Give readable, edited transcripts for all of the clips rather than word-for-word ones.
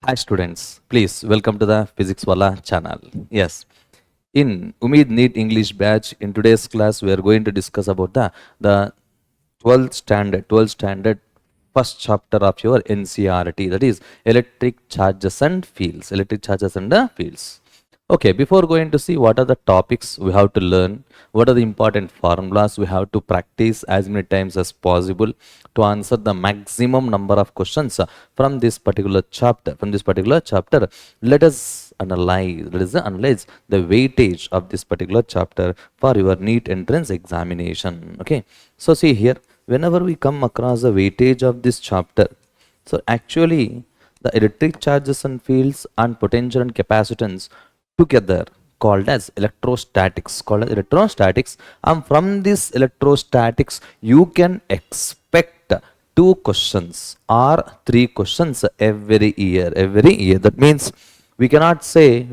Hi students, please welcome to the Physics Wala channel. Yes, in UMEED NEET English batch, in today's class, we are going to discuss about the 12th standard first chapter of your NCRT, that is electric charges and fields. Electric charges and fields. Okay, before going to see what are the topics we have to learn, what are the important formulas we have to practice as many times as possible to answer the maximum number of questions from this particular chapter. Let us analyze the weightage of this particular chapter for your NEET entrance examination. Okay, so see here, whenever we come across the weightage of this chapter, so actually the electric charges and fields and potential and capacitance together called as electrostatics, and from this electrostatics you can expect two questions or three questions every year. That means we cannot say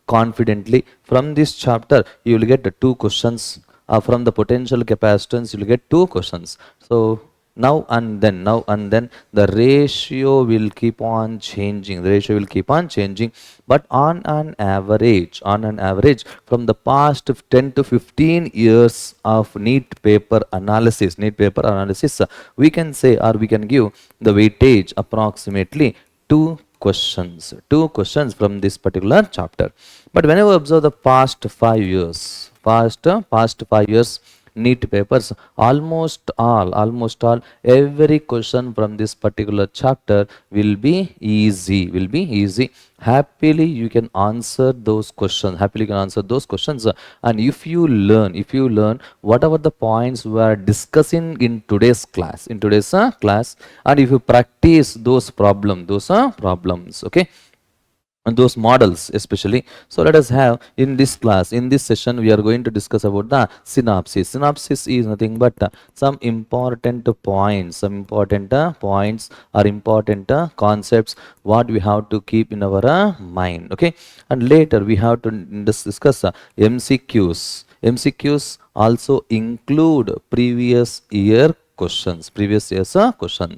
confidently from this chapter you will get the two questions, from the potential capacitance you will get two questions. So now and then the ratio will keep on changing, but on an average from the past 10 to 15 years of neat paper analysis, we can say, or we can give the weightage approximately two questions from this particular chapter. But whenever we observe the past 5 years NEET papers, almost all every question from this particular chapter will be easy. Happily you can answer those questions, and if you learn whatever the points we are discussing in today's class, and if you practice those problems, okay, and those models especially. So let us have, in this session we are going to discuss about the synopsis is nothing but some important points or important concepts what we have to keep in our mind. Okay, and later we have to discuss mcqs also include previous year's questions.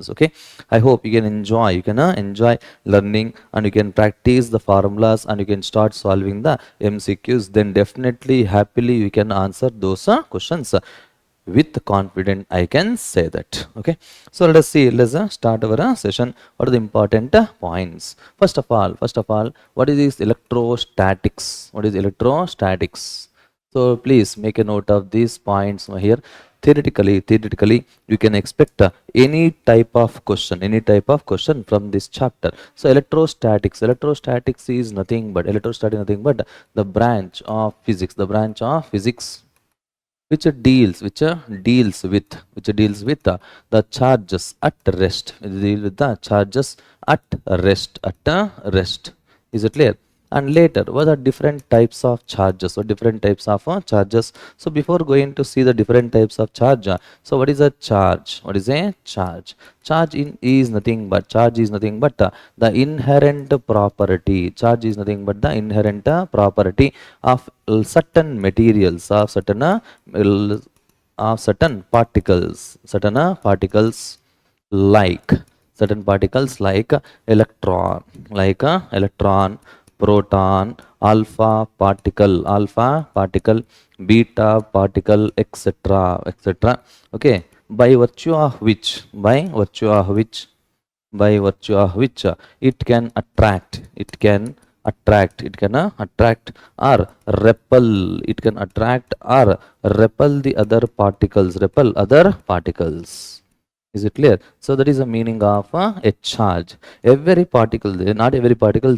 Okay, I hope you can enjoy learning, and you can practice the formulas, and you can start solving the MCQs. Then definitely happily you can answer those questions with confidence, I can say that. Okay, so let's start our session. What are the important points? First of all, what is this electrostatics? So please make a note of these points here. Theoretically, you can expect any type of question from this chapter. So electrostatics is nothing but the branch of physics which deals with the charges at rest. It deals with the charges at rest. Is it clear? And later, what are different types of charges or different types of charges? So before going to see the different types of charge, so what is a charge? What is a charge? Charge is nothing but the inherent property. Charge is nothing but the inherent property of certain materials, of certain particles like electron, proton, alpha particle, beta particle, etc. Okay, by virtue of which it can attract or repel the other particles. Is it clear? So that is the meaning of a charge. Not every particle,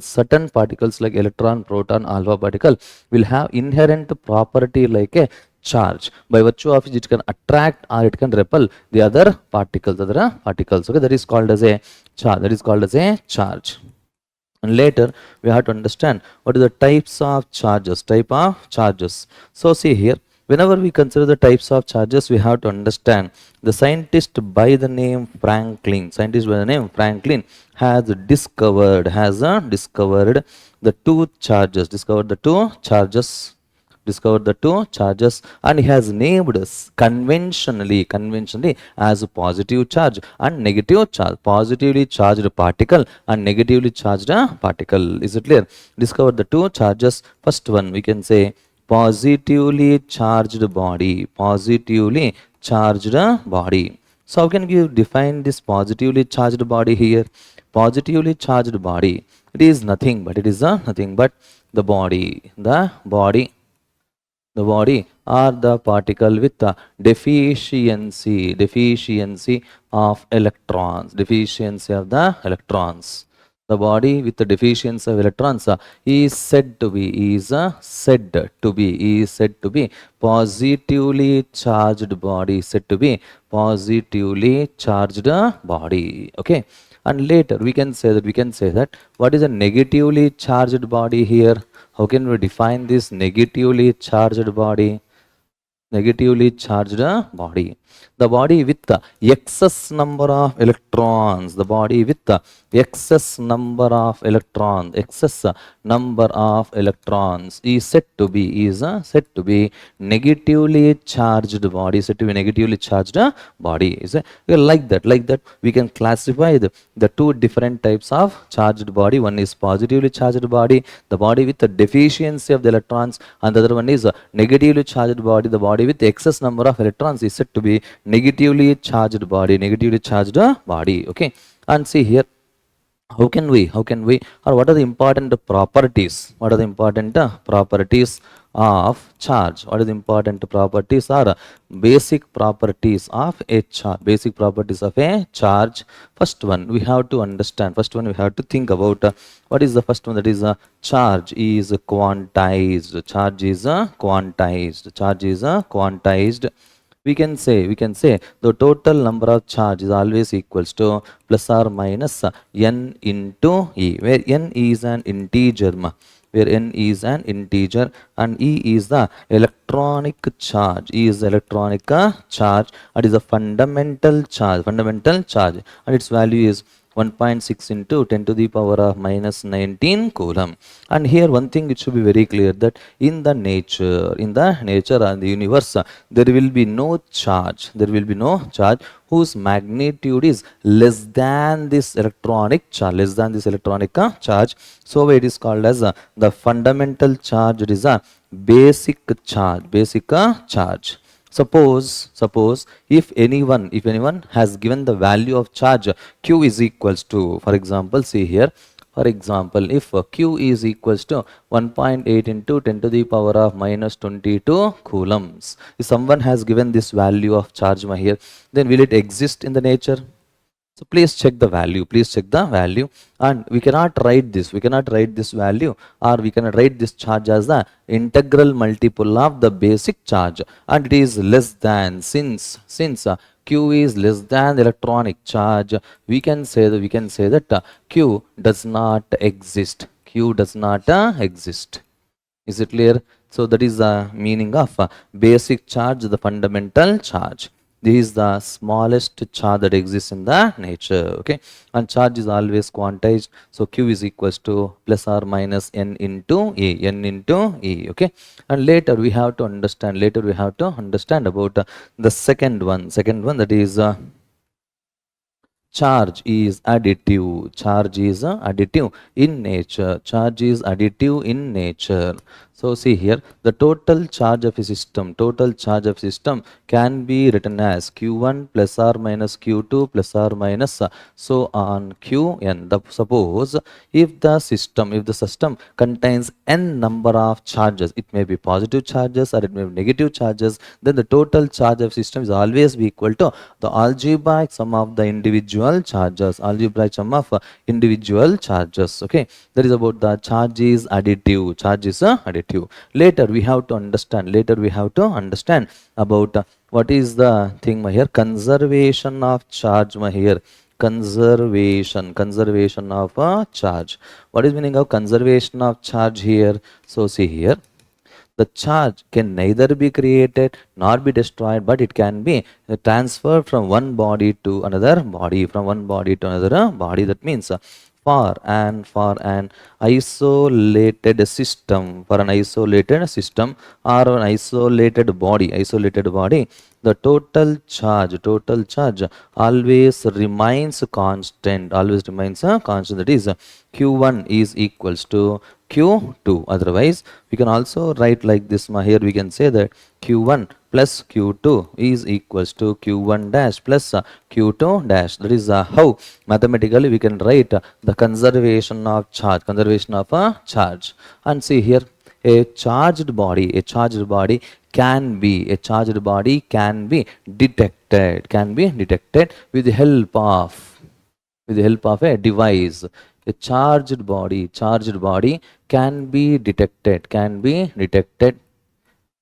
certain particles like electron, proton, alpha particle will have inherent property like a charge, by virtue of which it can attract or it can repel the other particles. Okay, that is called as a charge. And later we have to understand what are the types of charges. So see here, whenever we consider the types of charges, we have to understand the scientist by the name Franklin has discovered the two charges discovered the two charges, and he has named us conventionally as a positive charge and negative charge, positively charged particle and negatively charged particle. Is it clear? Discovered the two charges. First one we can say positively charged body, positively charged body. So how can you define this positively charged body here? Positively charged body, it is nothing but nothing but the body or the particle with the deficiency of electrons, deficiency of the electrons. The body with the deficiency of electrons is said to be positively charged body, said to be positively charged body. Okay, and later we can say that what is a negatively charged body here? How can we define this negatively charged body? Negatively charged body, the body with the excess number of electrons, the body with the excess number of electrons, excess number of electrons is said to be negatively charged body, said to be negatively charged body. Is it like that we can classify the two different types of charged body. One is positively charged body, the body with the deficiency of the electrons, and the other one is negatively charged body, the body with excess number of electrons is said to be negatively charged body, negatively charged body. Okay, and see here, how can we, or what are the important properties, what are the important properties of charge, what are the important properties or basic properties of a charge, basic properties of a charge. First one we have to understand, first one we have to think about what is the first one, that is charge is quantized, charge is quantized, charge is quantized. We can say the total number of charge is always equals to plus or minus n into e, where n is an integer, where n is an integer and e is the electronic charge, e is the electronic charge, and is a fundamental charge, and its value is 1.6 into 10 to the power of minus 19 Coulomb. And here one thing it should be very clear, that in the nature and the universe, there will be no charge, whose magnitude is less than this electronic charge, so it is called as the fundamental charge. It is a basic charge. Suppose if anyone has given the value of charge q is equals to, for example, see here, for example, if q is equals to 1.8 into 10 to the power of minus 22 coulombs, if someone has given this value of charge here, then will it exist in the nature? So please check the value, and we cannot write this value, or we cannot write this charge as the integral multiple of the basic charge, and it is less than, since q is less than the electronic charge, we can say that q does not exist, exist. Is it clear? So that is the meaning of basic charge, the fundamental charge. This is the smallest charge that exists in the nature. Okay, and charge is always quantized, so q is equals to plus or minus n into e. Okay, and later we have to understand about the second one, that is charge is additive, in nature, So see here, the total charge of a system can be written as q1 plus or minus q2 plus or minus so on qn. Suppose if the system contains n number of charges, it may be positive charges or it may be negative charges, then the total charge of system is always be equal to the algebraic sum of the individual charges, Okay, that is about the charge is additive. Later we have to understand about what is the thing here, conservation of charge here, conservation of charge. What is meaning of conservation of charge here? So see here, the charge can neither be created nor be destroyed, but it can be transferred from one body to another body, That means for an isolated system, for an isolated system or an isolated body, the total charge always remains constant, that is q1 is equals to q2. Otherwise we can also write like this. Here we can say that q1 plus q2 is equals to q1 dash plus q2 dash. That is how mathematically we can write the conservation of charge. And see here, a charged body can be detected with the help of a device. A charged body can be detected.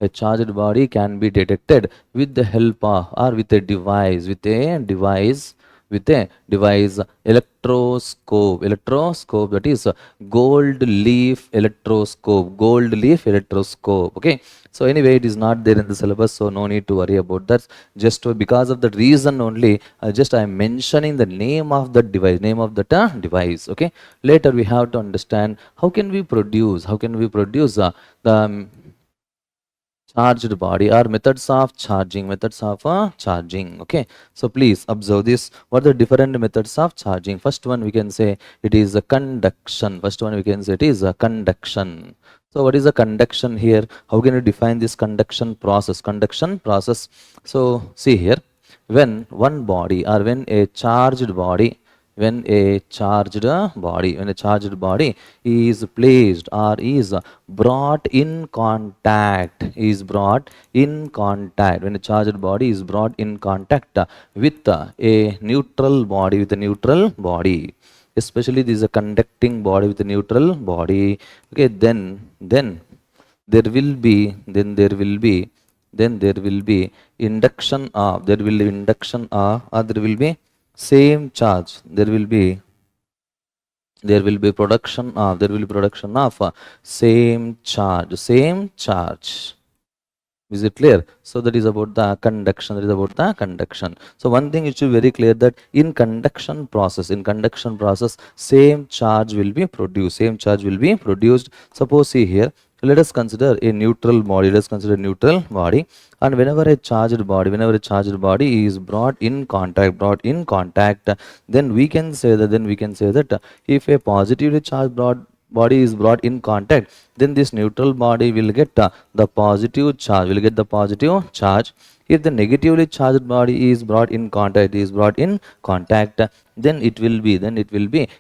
A charged body can be detected with the help of, or with a device, electroscope, that is gold leaf electroscope. Okay, so anyway, it is not there in the syllabus, so no need to worry about that. Just because of that reason only, I am mentioning the name of the device. Okay, later we have to understand how can we produce the charged body, or methods of charging. Okay, so please observe this. What are the different methods of charging? First one we can say it is a conduction. So what is the conduction here? How can you define this conduction process? So see here, when one body, or when a charged body is placed, or is brought in contact, when a charged body is brought in contact with a neutral body, especially this is a conducting body with a neutral body. Okay, then there will be induction of, or there will be same charge, there will be production of same charge. Is it clear? So that is about the conduction. So one thing it should be very clear, that in conduction process, same charge will be produced. Suppose see here, let us consider a neutral body. And whenever a charged body is brought in contact, then we can say that if a positively charged body is brought in contact, then this neutral body will get the positive charge. If the negatively charged body is brought in contact, then it will be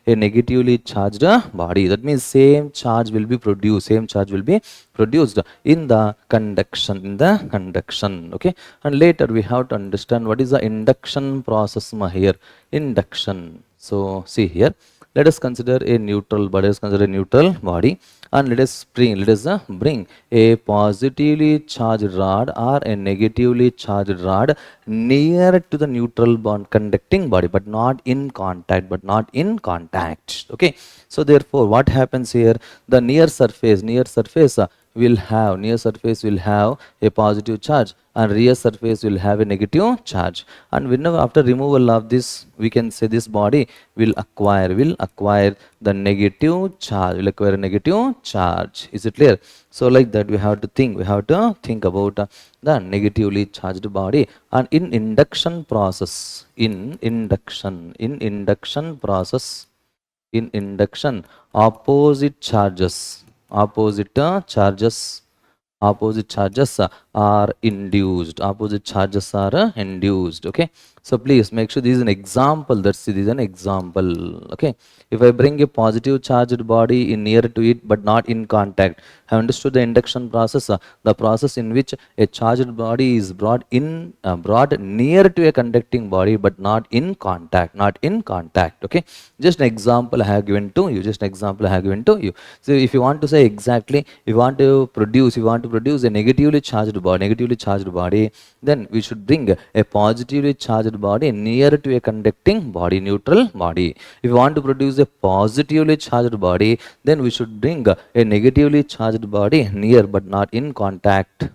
a negatively charged body. That means same charge will be produced in the conduction. Okay, and later we have to understand what is the induction process here. Induction. So see here, let us consider a neutral body, and let us bring a positively charged rod or a negatively charged rod near to the neutral bond conducting body, but not in contact. Okay, so therefore what happens here, the near surface will have a positive charge, and rear surface will have a negative charge. And whenever after removal of this, we can say this body will acquire the negative charge, Is it clear? So like that we have to think about the negatively charged body. And in induction process, opposite charges are induced. Okay, so please make sure this is an example. Okay, if I bring a positive charged body in near to it but not in contact, have understood the induction process, the process in which a charged body is brought near to a conducting body but not in contact. Okay, just an example I have given to you. So if you want to say exactly, if you want to produce a negatively charged body, then we should bring a positively charged body near to a conducting body, neutral body. If you want to produce a positively charged body, then we should bring a negatively charged body near but not in contact.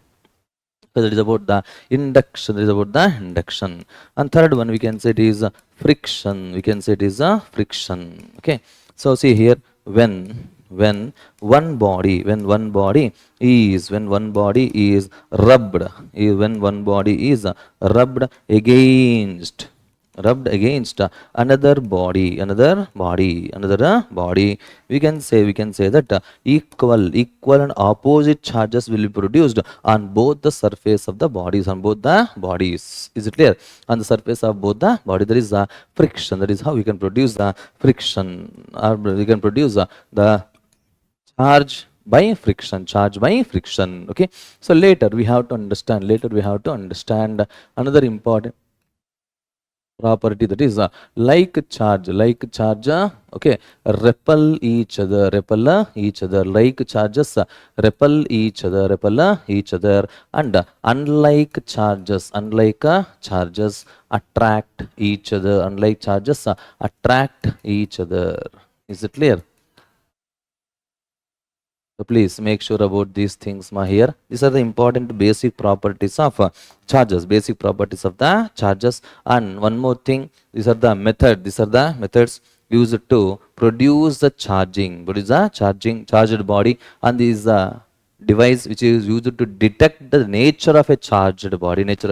So that is about the induction. That is about the induction. And third one, we can say it is friction. We can say it is a friction. Okay. So see here, when one body is rubbed, when one body is rubbed against another body, we can say that equal and opposite charges will be produced on both the surface of the bodies. Is it clear? On the surface of both the body there is a friction. That is how we can produce the friction, or we can produce the charge by friction. Okay, so later we have to understand another important property, that is like charge, okay, repel each other, like charges repel each other, and unlike charges attract each other. Is it clear? So please make sure about these things here. These are the important basic properties of charges, basic properties of the charges. And one more thing, these are the methods used to produce the charged body, and these device which is used to detect the nature of a charged body, whether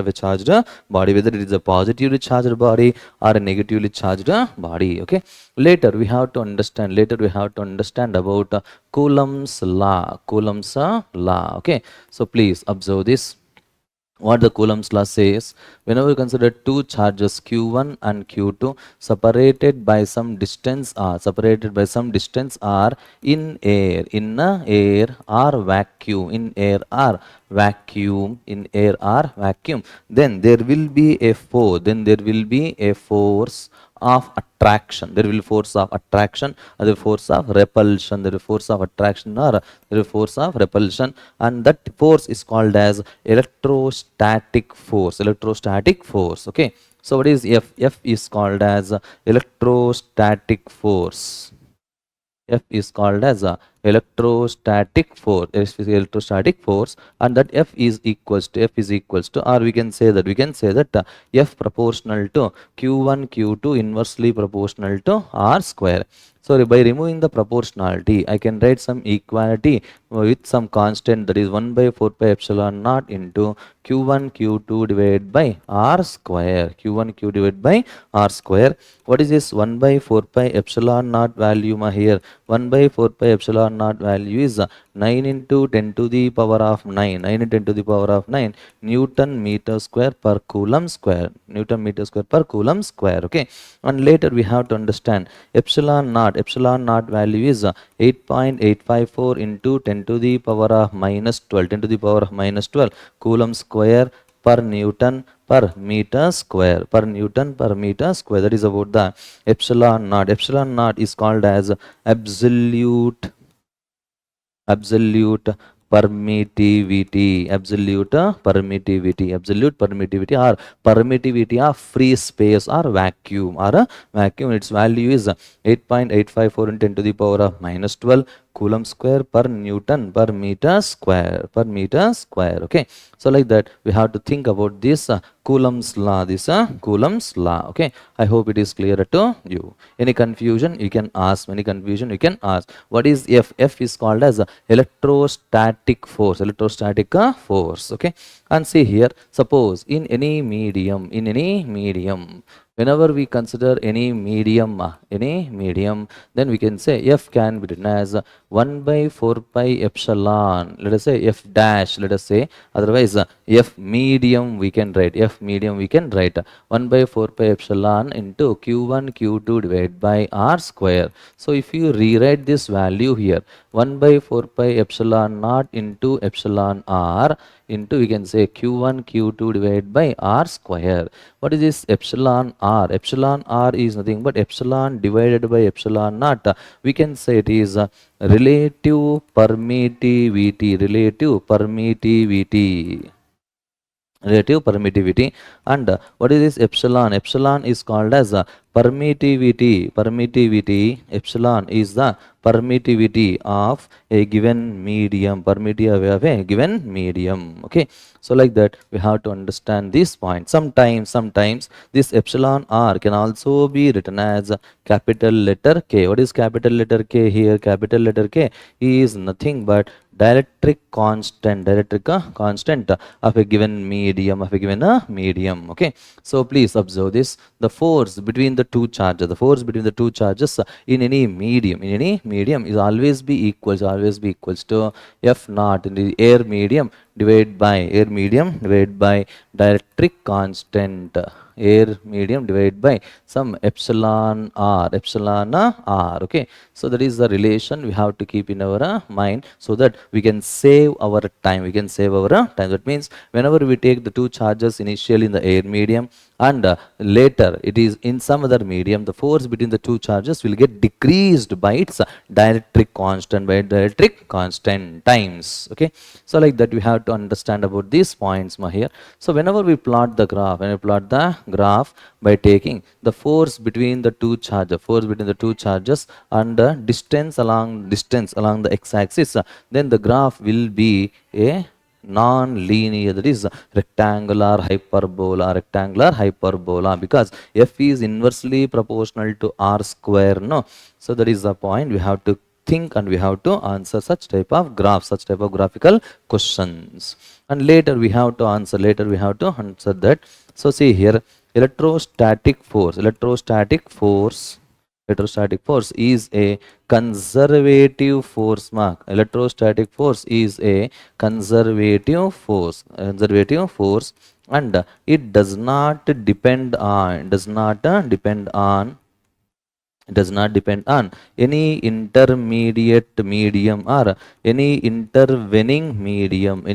it is a positively charged body or a negatively charged body. Okay, later we have to understand about Coulomb's law. Okay, so please observe this. What the Coulomb's law says: whenever we consider two charges Q1 and Q2 separated by some distance r in air or vacuum, then there will be a force of attraction. There will be force of attraction, or the force of repulsion. There will be force of attraction, or there will be force of repulsion, and that force is called as electrostatic force. Okay, so what is F? F is called as electrostatic force. F is called as a electrostatic force, and that F is equals to, or we can say that F proportional to Q1 Q2 inversely proportional to R square. So by removing the proportionality, I can write some equality with some constant, that is 1 by 4 pi epsilon naught into Q1 Q2 divided by R square. What is this 1 by 4 pi epsilon naught value here? 1 by 4 pi epsilon naught value is 9 into 10 to the power of 9 Newton meter square per Coulomb square. Okay, and later we have to understand epsilon naught value is 8.854 into 10 to the power of minus 12 Coulomb square per Newton per meter square. That is about the epsilon naught. Epsilon naught is called as absolute permittivity, or permittivity of free space or vacuum. Its value is 8.854 into 10 to the power of minus 12 Coulomb square per Newton per meter square. Okay, so like that we have to think about this Coulomb's law. Okay, I hope it is clear to you. Any confusion you can ask. What is F? F is called as electrostatic force. Okay, and see here, suppose in any medium, whenever we consider any medium, then we can say F can be written as 1 by 4 pi epsilon, let us say F dash, otherwise F medium we can write, 1 by 4 pi epsilon into Q1 Q2 divided by R square. So if you rewrite this value here, 1 by 4 pi epsilon naught into epsilon R into, we can say, Q1 Q2 divided by R square. What is this epsilon R? Epsilon R is nothing but epsilon divided by epsilon naught. We can say it is relative permittivity. And what is this epsilon? Epsilon is called as permittivity epsilon is the permittivity of a given medium, permittivity of a given medium. Okay, so like that we have to understand this point. Sometimes this epsilon r can also be written as a capital letter K. What is capital letter K here? Capital letter K is nothing but dielectric constant of a given medium, medium. Okay, so please observe this. The force between the two charges, in any medium is always be equals to F naught in the air medium divided by dielectric constant, air medium divided by some epsilon r. Okay, so that is the relation we have to keep in our mind, so that we can save our time. That means whenever we take the two charges initially in the air medium and later it is in some other medium, the force between the two charges will get decreased by its dielectric constant times. Okay, so like that we have to understand about these points here. So whenever we plot the graph, by taking the force between the two charges and the distance along the x-axis, then the graph will be a non-linear, that is rectangular hyperbola, because f is inversely proportional to r square, no. So that is the point we have to think, and we have to answer such type of graphical questions, and later we have to answer that. So see here, electrostatic force is a conservative force mark. Electrostatic force is a conservative force, and it does not depend on any intermediate medium or any intervening medium.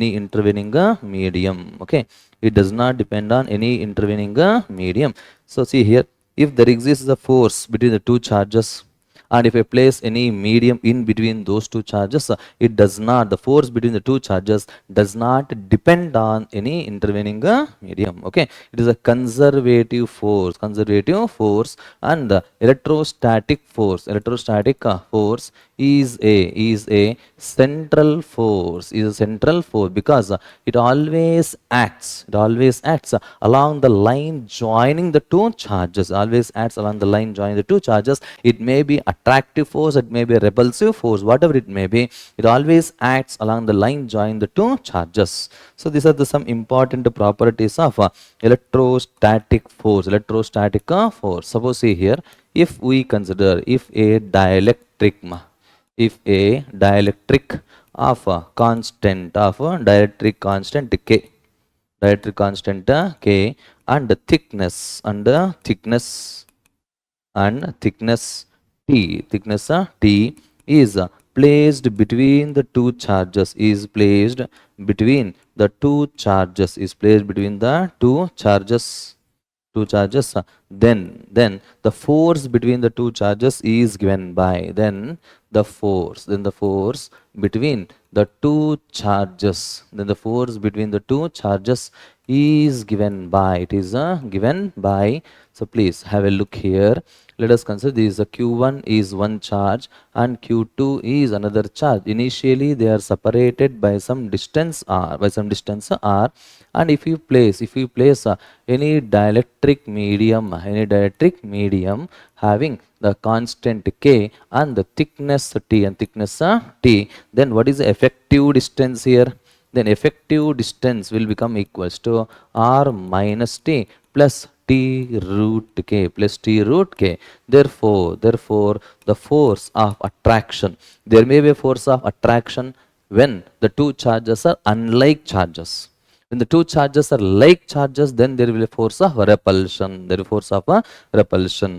Okay, it does not depend on any intervening medium. So see here, if there exists a force between the two charges, and if I place any medium in between those two charges, the force between the two charges does not depend on any intervening medium. Okay, it is a conservative force, and the electrostatic force is a central force, because it always acts along the line joining the two charges. It may be attractive force, it may be a repulsive force, whatever it may be, it always acts along the line joining the two charges. So these are some important properties of electrostatic force. Suppose see here, if we consider if a dielectric of a dielectric constant K and thickness T is placed between the two charges, then the force between the two charges is given by, the force between the two charges is given by, so please have a look here. Let us consider this. Q1 is one charge and Q2 is another charge. Initially they are separated by some distance r, and if you place any dielectric medium having the constant K and the thickness T, then what is the effective distance here? Then effective distance will become equals to r minus T plus T root K. Therefore the force of attraction, there may be a force of attraction when the two charges are unlike charges. When the two charges are like charges, then there will be a force of repulsion.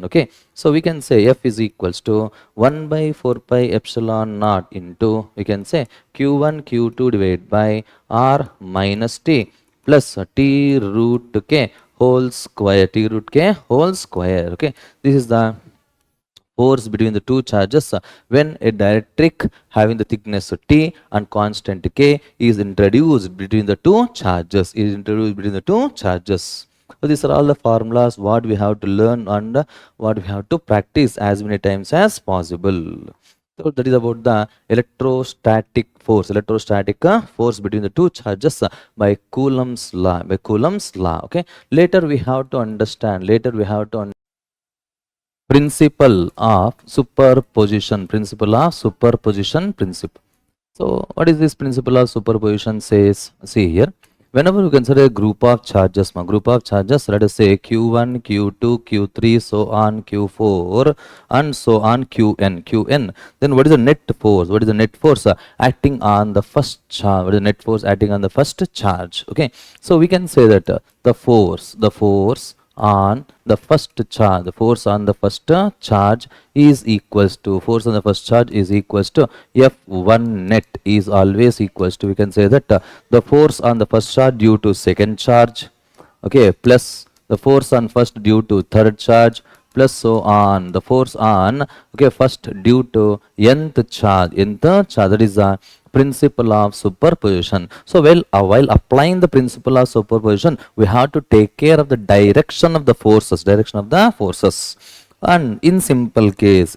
Okay, so we can say F is equals to 1 by 4 pi epsilon naught into, we can say, Q1 Q2 divided by R minus T plus T root K whole square. Okay, this is the force between the two charges when a dielectric having the thickness T and constant K is introduced between the two charges. So these are all the formulas what we have to learn and what we have to practice as many times as possible. So that is about the electrostatic force between the two charges by Coulomb's law, okay. Later we have to understand, principle of superposition principle. So what is this principle of superposition says? See here, whenever you consider a group of charges, let us say Q1, Q2, Q3, so on, Q4, and so on, Qn. Then what is the net force? What is the net force acting on the first charge? What is the net force acting on the first charge? Okay, so we can say that the force on the first charge, is equals to, F1 net is always equals to, we can say that the force on the first charge due to second charge, okay, plus the force on first due to third charge, plus so on the force on, okay, first due to nth charge, that is the principle of superposition. So while applying the principle of superposition, we have to take care of the direction of the forces, and in simple case,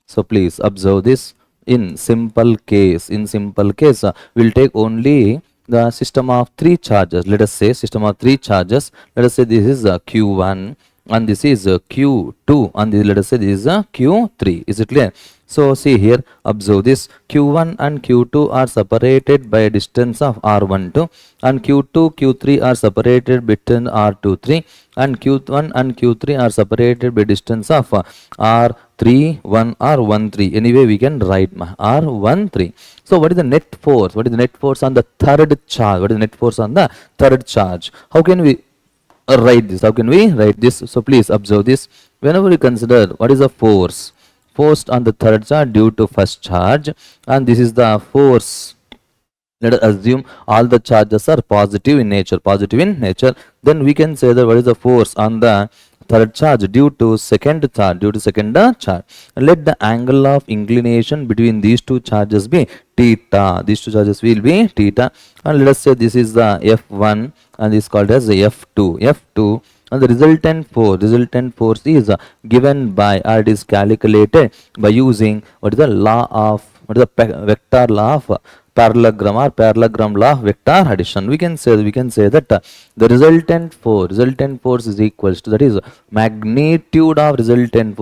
so please observe this. In simple case, we'll take only the system of three charges. Let us say system of three charges. Let us say this is Q1 and this is Q2 and this, let us say this is Q3. Is it clear? So see here, observe this. Q1 and Q2 are separated by a distance of R12 and Q2, Q3 are separated between R23 and Q1 and Q3 are separated by distance of R31 or 13. Anyway, we can write R13. So what is the net force? What is the net force on the third charge? How can we write this? So please observe this. Whenever you consider what is the force on the third charge due to first charge, and this is the force. Let us assume all the charges are positive in nature, then we can say that what is the force on the third charge due to second charge, and let the angle of inclination between these two charges be theta. These two charges will be theta, and let us say this is the F1 and this is called as F2, and the resultant force is given by, or it is calculated by using vector law of parallelogram law of vector addition. We can say that the resultant force is equals to, that is magnitude of resultant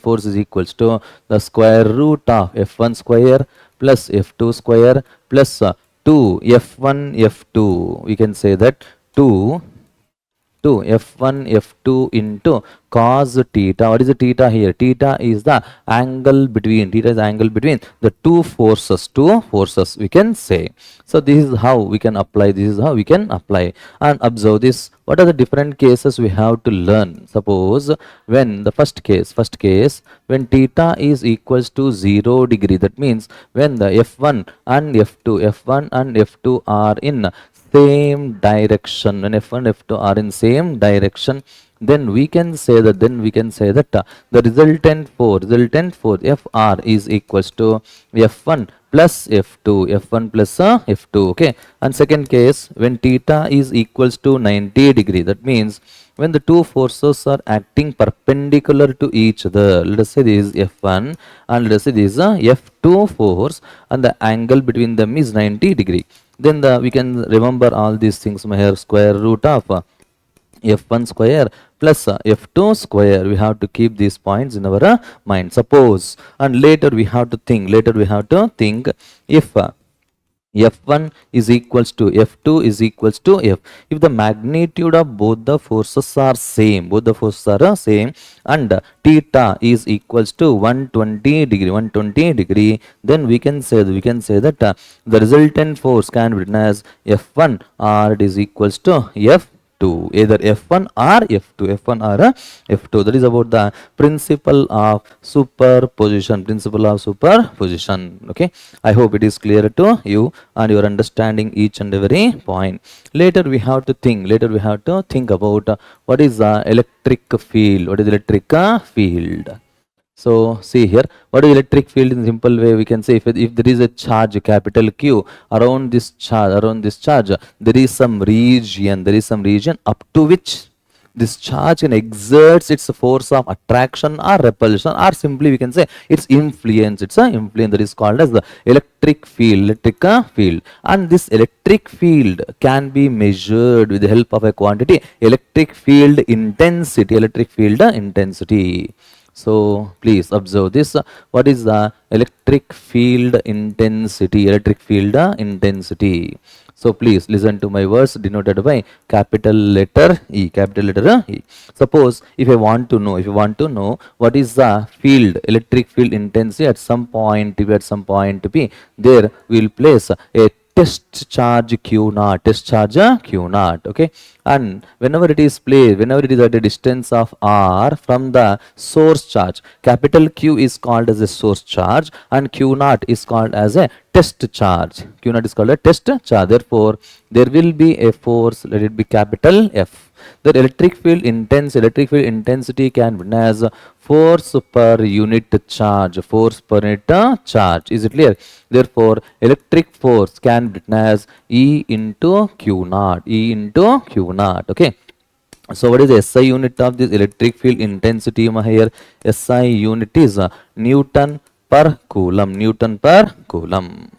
force is equals to the square root of F1 square plus F2 square plus 2 F1 F2. We can say that 2 F1 F2 into cos theta. What is the theta here? Theta is the angle between the two forces, we can say. So this is how we can apply, and observe this. What are the different cases we have to learn? Suppose when the first case, when theta is equals to 0 degree, that means when the F1 and F2 are in same direction, when F1 F2 are in same direction, then we can say that the resultant force Fr is equals to F1 plus F2, okay. And second case, when theta is equals to 90 degree, that means when the two forces are acting perpendicular to each other. Let us say this is F1 and let us say this is F2 force, and the angle between them is 90 degree. Then we can remember all these things from here. Square root of F1 square plus F2 square. We have to keep these points in our mind. Suppose, and later we have to think if F1 is equals to F2 is equals to F. If the magnitude of both the forces are same, and theta is equals to 120 degree, then we can say that the resultant force can be written as F1 or it is equals to F2, either F1 or F2. That is about the principle of superposition. Okay, I hope it is clear to you and you are understanding each and every point. Later we have to think about what is the electric field. So see here, what is electric field in simple way? We can say if there is a charge capital Q around this charge, there is some region up to which this charge can exerts its force of attraction or repulsion, or simply we can say its influence. It's a influence that is called as the electric field. And this electric field can be measured with the help of a quantity, electric field intensity. So please observe this. What is the electric field intensity? Electric field intensity. So please listen to my words denoted by capital letter E. Capital letter E. Suppose if you want to know what is the field, electric field intensity at some point P, there we will place a test charge Q naught, okay. And whenever it is at a distance of r from the source charge, capital Q is called as a source charge and Q naught is called as a test charge. Q naught is called a test charge. Therefore, there will be a force, let it be capital F. The electric field intensity can be as force per unit charge. Is it clear? Therefore, electric force can be written as E into Q naught. Okay. So what is the SI unit of this electric field intensity here? SI unit is Newton per Coulomb.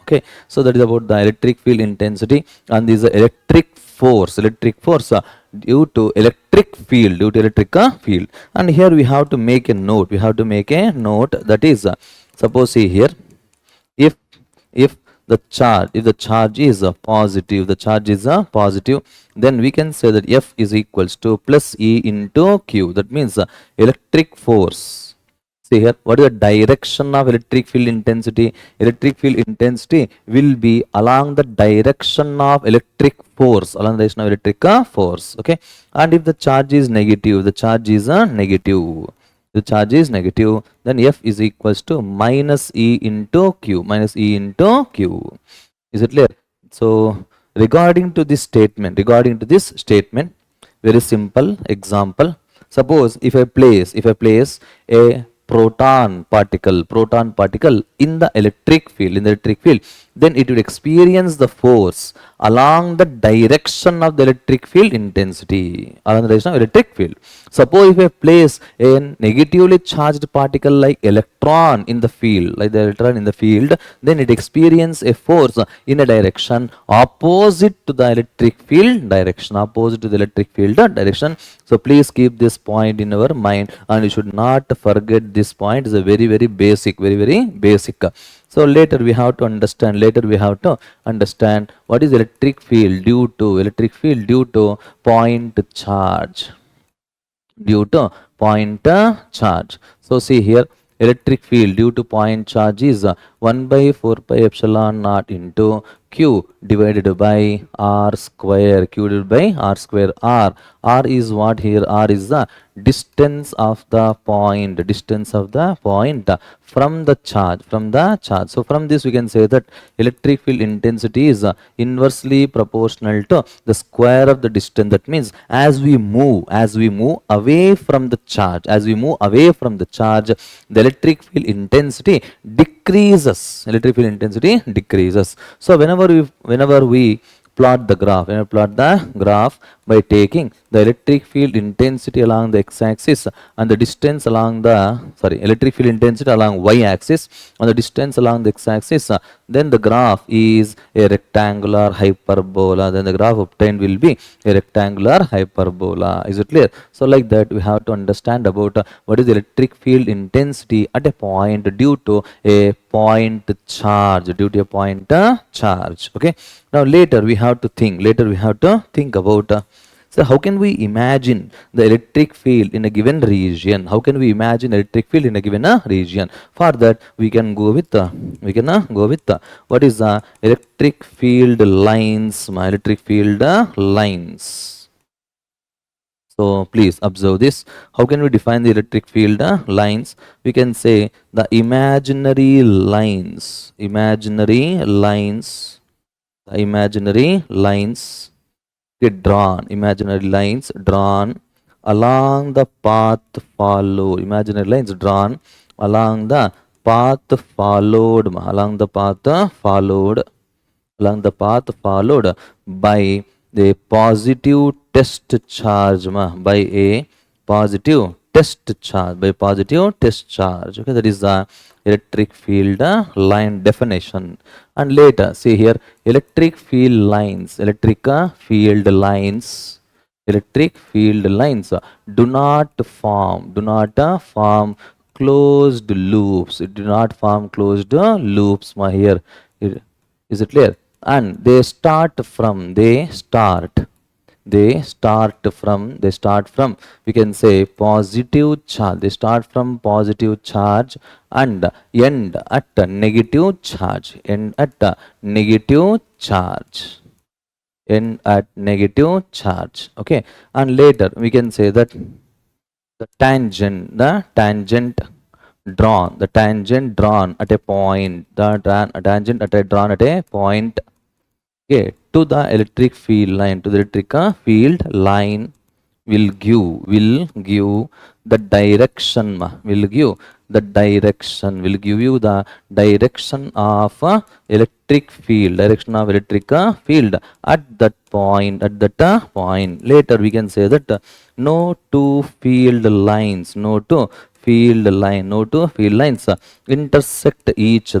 Okay. So that is about the electric field intensity, and this is electric force due to electric field, field. And here we have to make a note. That is, suppose see here, if the charge is a positive, then we can say that F is equals to plus E into Q. That means electric force. See here, what is the direction of electric field intensity? Electric field intensity will be along the direction of electric force, okay. And if the charge is negative, then F is equals to minus E into Q. Is it clear? So regarding to this statement, very simple example. Suppose if I place a proton particle in the electric field, then it will experience the force along the direction of the electric field intensity, Suppose if I place a negatively charged particle like electron in the field, then it experiences a force in a direction opposite to the electric field direction. So please keep this point in our mind, and you should not forget this point. Is a very basic, So later we have to understand what is electric field due to point charge. So see here, electric field due to point charge is 1 by 4 pi epsilon naught into Q divided by R square. R is what here? R is the distance of the point, from the charge. So from this we can say that electric field intensity is inversely proportional to the square of the distance. That means as we move away from the charge, the electric field intensity decreases. So whenever we plot the graph by taking the electric field intensity along the x-axis and the distance along the electric field intensity along y-axis and the distance along the x-axis, then the graph is a rectangular hyperbola. Then the graph obtained will be a rectangular hyperbola. Is it clear? So like that we have to understand about what is the electric field intensity at a point due to a point charge. Okay. Now later we have to think about so how can we imagine the electric field in a given region? For that we can go with what is the electric field lines? So please observe this. How can we define the electric field lines? We can say the imaginary lines get drawn, along the path followed. Imaginary lines drawn along the path followed, along the path followed, along the path followed by the positive test charge, by a positive test charge, by positive test charge. Okay, that is the electric field line definition. And later, see here, electric field lines, electric field lines do not form closed loops. It do not form closed loops, here. Is it clear? And they start from, we can say, positive charge. They start from positive charge and end at a negative charge. End at negative charge. Okay, and later we can say that the tangent drawn at a point, tangent drawn at a point, okay, to the electric field line, will give the direction, will give you the direction of electric field, at that point, Later we can say that no two field lines intersect each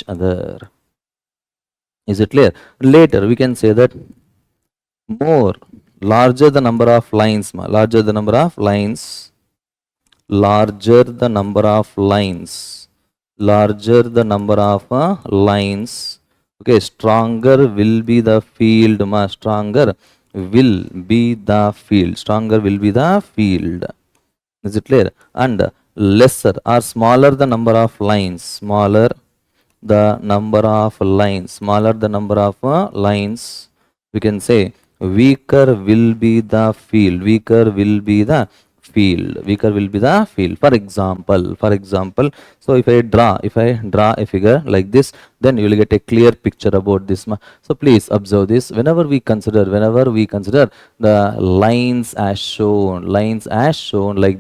other. Is it clear? Later we can say that more larger the number of lines, larger the number of lines, okay, stronger will be the field, stronger will be the field. Is it clear? And lesser or smaller the number of lines, smaller the number of lines, we can say weaker will be the field. For example, so if I draw a figure like this, then you will get a clear picture about this. So please observe this. Whenever we consider the lines as shown like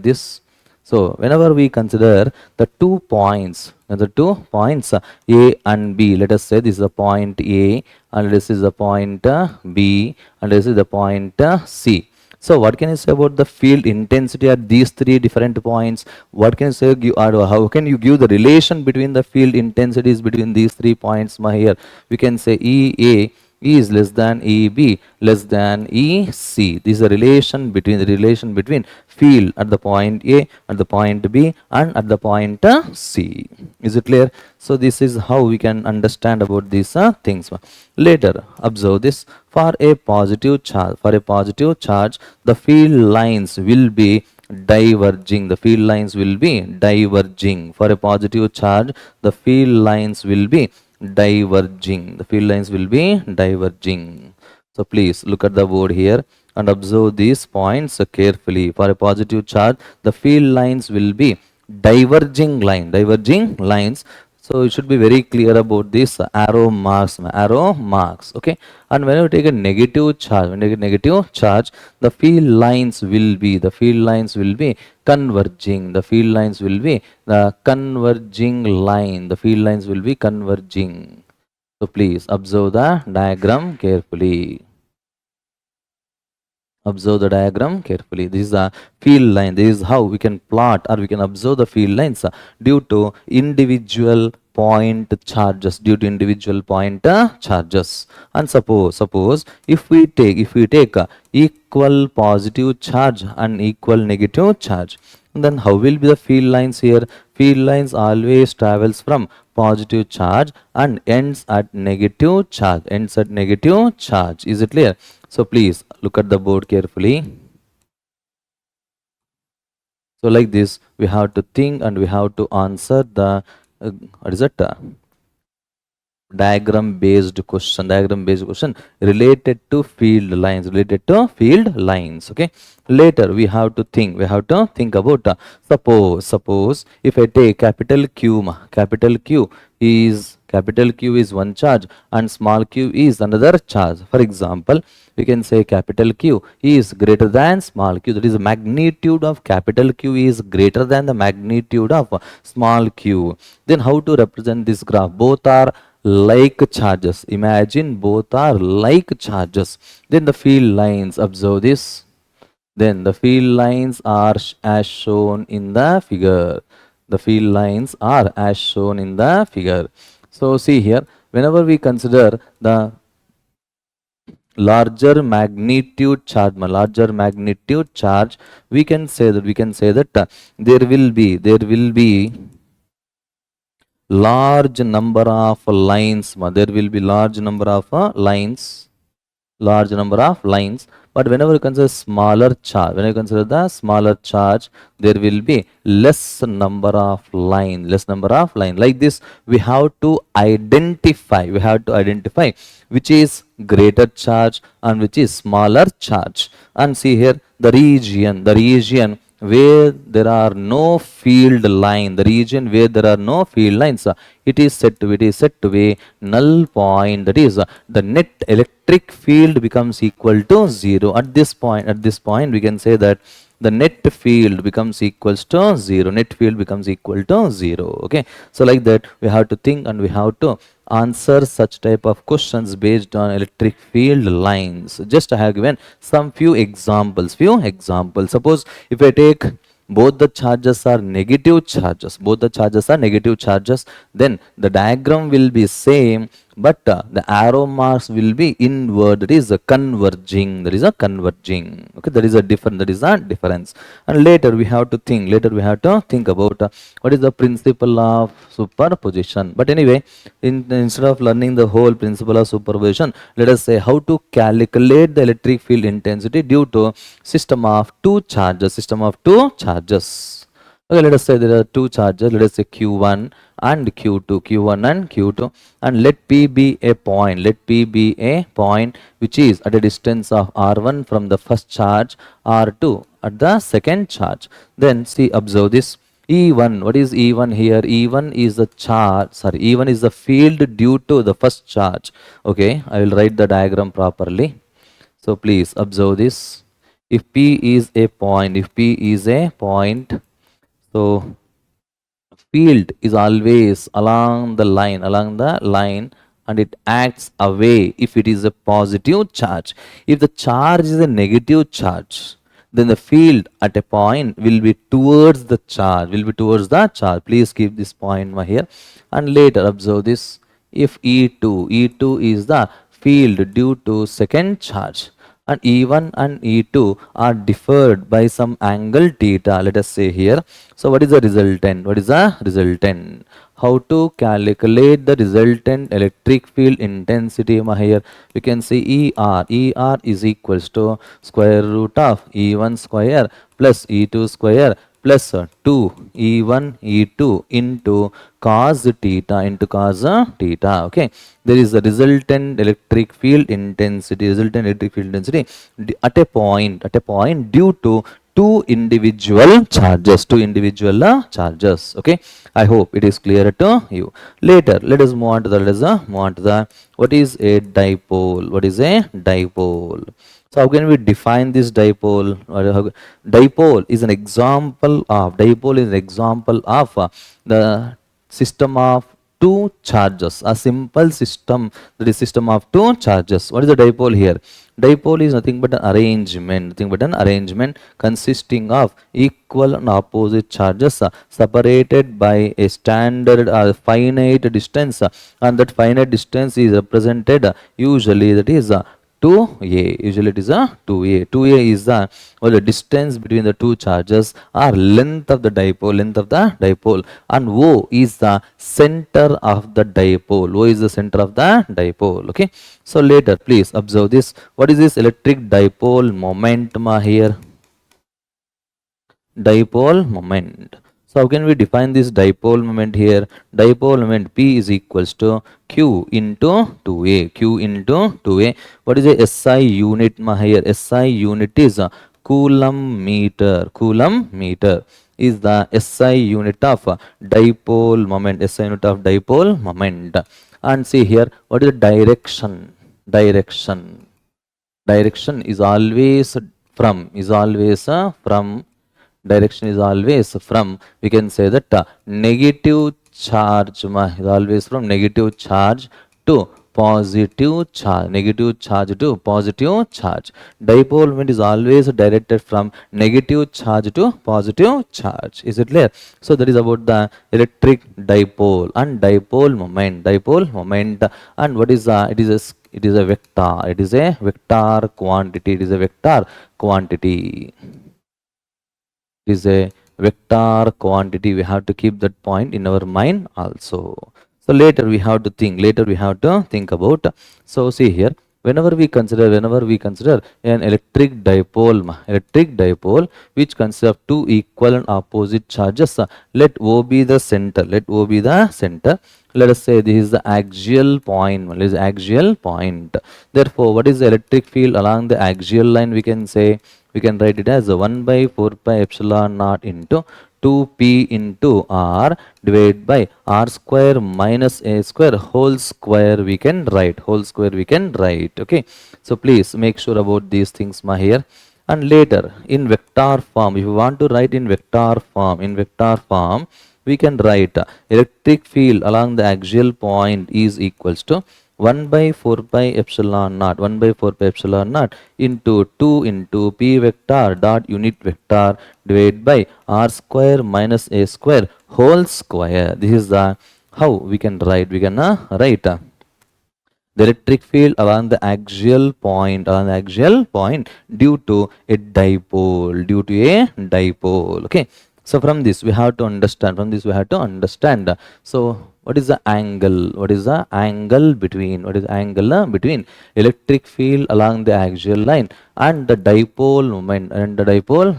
this. So whenever we consider the 2 points, A and B, let us say this is the point A and this is the point B and this is the point C. So what can you say about the field intensity at these 3 different points? What can you say, how can you give the relation between the field intensities between these 3 points? Here we can say EA is less than EB less than EC. This is a relation between field at the point A, at the point B and at the point C. Is it clear? So this is how we can understand about these things. Later observe this. For a positive charge, the field lines will be diverging. For a positive charge, the field lines will be diverging. So please look at the board here and observe these points carefully. For a positive charge, the field lines will be diverging lines. So you should be very clear about this arrow marks. Okay. And when you take a negative charge, the field lines will be converging. The field lines will be converging. So please observe the diagram carefully. This is a field line. This is how we can plot or we can observe the field lines due to individual point charges. And suppose if we take equal positive charge and equal negative charge, then how will be the field lines here? Field lines always travels from positive charge and ends at negative charge. Is it clear? So please look at the board carefully. So like this, we have to think and we have to answer the diagram based question related to field lines. Okay. Later we have to think about suppose if I take capital Q is capital Q is one charge and small q is another charge. For example, we can say capital Q is greater than small q. That is, the magnitude of capital Q is greater than the magnitude of small q. Then how to represent this graph? Both are like charges. Imagine both are like charges. Then the field lines, observe this. Then the field lines are as shown in the figure. The field lines are as shown in the figure. So see here, whenever we consider the larger magnitude charge, we can say that there will be large number of lines. There will be large number of lines. But whenever you consider smaller charge, when you consider the smaller charge, there will be less number of line. Like this, we have to identify which is greater charge and which is smaller charge. And see here, the region where there are no field line, it is said to be null point. That is, the net electric field becomes equal to 0. At this point, we can say that the net field becomes equals to 0. Okay, so like that, we have to think and we have to answer such type of questions based on electric field lines. Just I have given some few examples. Suppose if I take both the charges are negative charges, then the diagram will be same, but the arrow marks will be inward. That is a converging. Okay, that is a difference. And later we have to think about what is the principle of superposition. But anyway, instead of learning the whole principle of superposition, let us say how to calculate the electric field intensity due to system of two charges. Okay, let us say there are two charges. Let us say Q1 and Q2, and let P be a point. Which is at a distance of R1 from the first charge, R2 at the second charge. Then see, observe this. E1, what is E1 here? E1 is the charge, E1 is the field due to the first charge. Okay, I will write the diagram properly. So please observe this. If P is a point, so field is always along the line, and it acts away if it is a positive charge. If the charge is a negative charge, then the field at a point will be towards the charge. Please keep this point here. And later observe this. If E2 is the field due to second charge, and E1 and E2 are differed by some angle theta, let us say here. So what is the resultant? How to calculate the resultant electric field intensity here? We can see ER is equals to square root of E1 square plus E2 square plus 2 E1 E2 into cos theta Okay, there is a resultant electric field intensity at a point due to two individual charges. Okay, I hope it is clear to you. Later, let us move on to the what is a dipole. So how can we define this dipole? Dipole is an example of the system of two charges, a simple system, that is system of two charges. What is the dipole here? Dipole is nothing but an arrangement consisting of equal and opposite charges separated by a standard finite distance, and that finite distance is represented usually, that is 2a. Usually it is a 2a. 2a is the distance between the two charges, or length of the dipole, and O is the center of the dipole. Okay. So later, please observe this. What is this electric dipole moment here? Dipole moment. So how can we define this dipole moment here? Dipole moment P is equals to Q into 2A. What is a SI unit here? SI unit is Coulomb meter. is the SI unit of dipole moment, SI unit of dipole moment. And see here, what is the direction? Direction is always from, direction is always from, we can say that negative charge is always from negative charge to positive charge, negative charge to positive charge. Dipole moment is always directed from negative charge to positive charge. Is it clear? So that is about the electric dipole and dipole moment. And what is it is a vector. It is a vector quantity. It is a vector quantity. It is a vector quantity. We have to keep that point in our mind also. So later we have to think about. So see here, whenever we consider an electric dipole which consists of two equal and opposite charges, let O be the center. Let us say this is the axial point. Therefore, what is the electric field along the axial line? We can write it as 1 by 4 pi epsilon naught into 2p into r divided by r square minus a square whole square we can write. Okay. So please make sure about these things here. And later in vector form, if you want to write in vector form, we can write electric field along the axial point is equals to 1 by 4 pi epsilon naught into 2 into p vector dot unit vector divided by r square minus a square whole square. This is the how we can write. The electric field along the axial point due to a dipole. Okay. So from this we have to understand. So what is the angle? Between electric field along the axial line and the dipole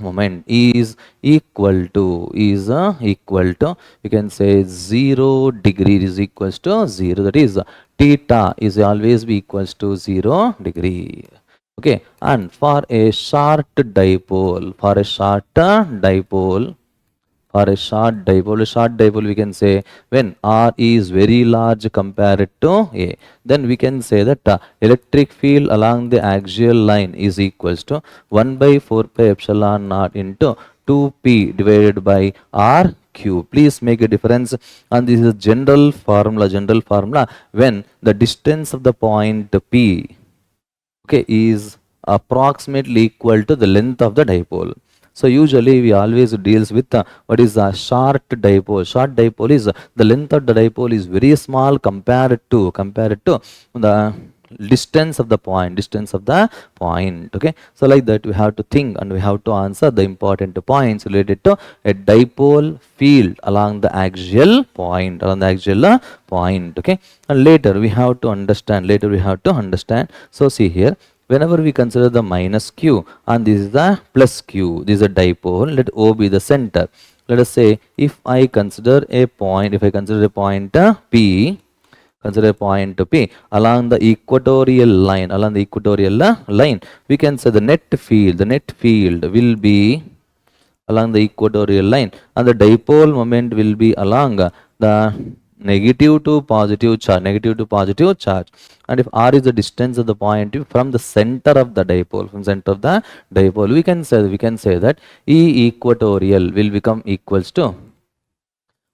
moment is equal to we can say 0 degree is equals to 0. That is theta is always be equals to 0 degree. Okay. And for a short dipole, we can say when R is very large compared to A, then we can say that the electric field along the axial line is equals to 1 by 4 pi epsilon naught into 2p divided by R cube. Please make a difference, and this is general formula when the distance of the point P, okay, is approximately equal to the length of the dipole. So usually we always deals with what is a short dipole. Short dipole is the length of the dipole is very small compared to the distance of the point. Okay. So like that we have to think and we have to answer the important points related to a dipole field along the axial point. Okay. And later we have to understand. So see here, whenever we consider the minus q and this is the plus q, this is a dipole, let O be the center. Let us say if I consider a point P, along the equatorial line, we can say the net field will be along the equatorial line and the dipole moment will be along the negative to positive charge. And if r is the distance of the point from the center of the dipole, we can say that E equatorial will become equals to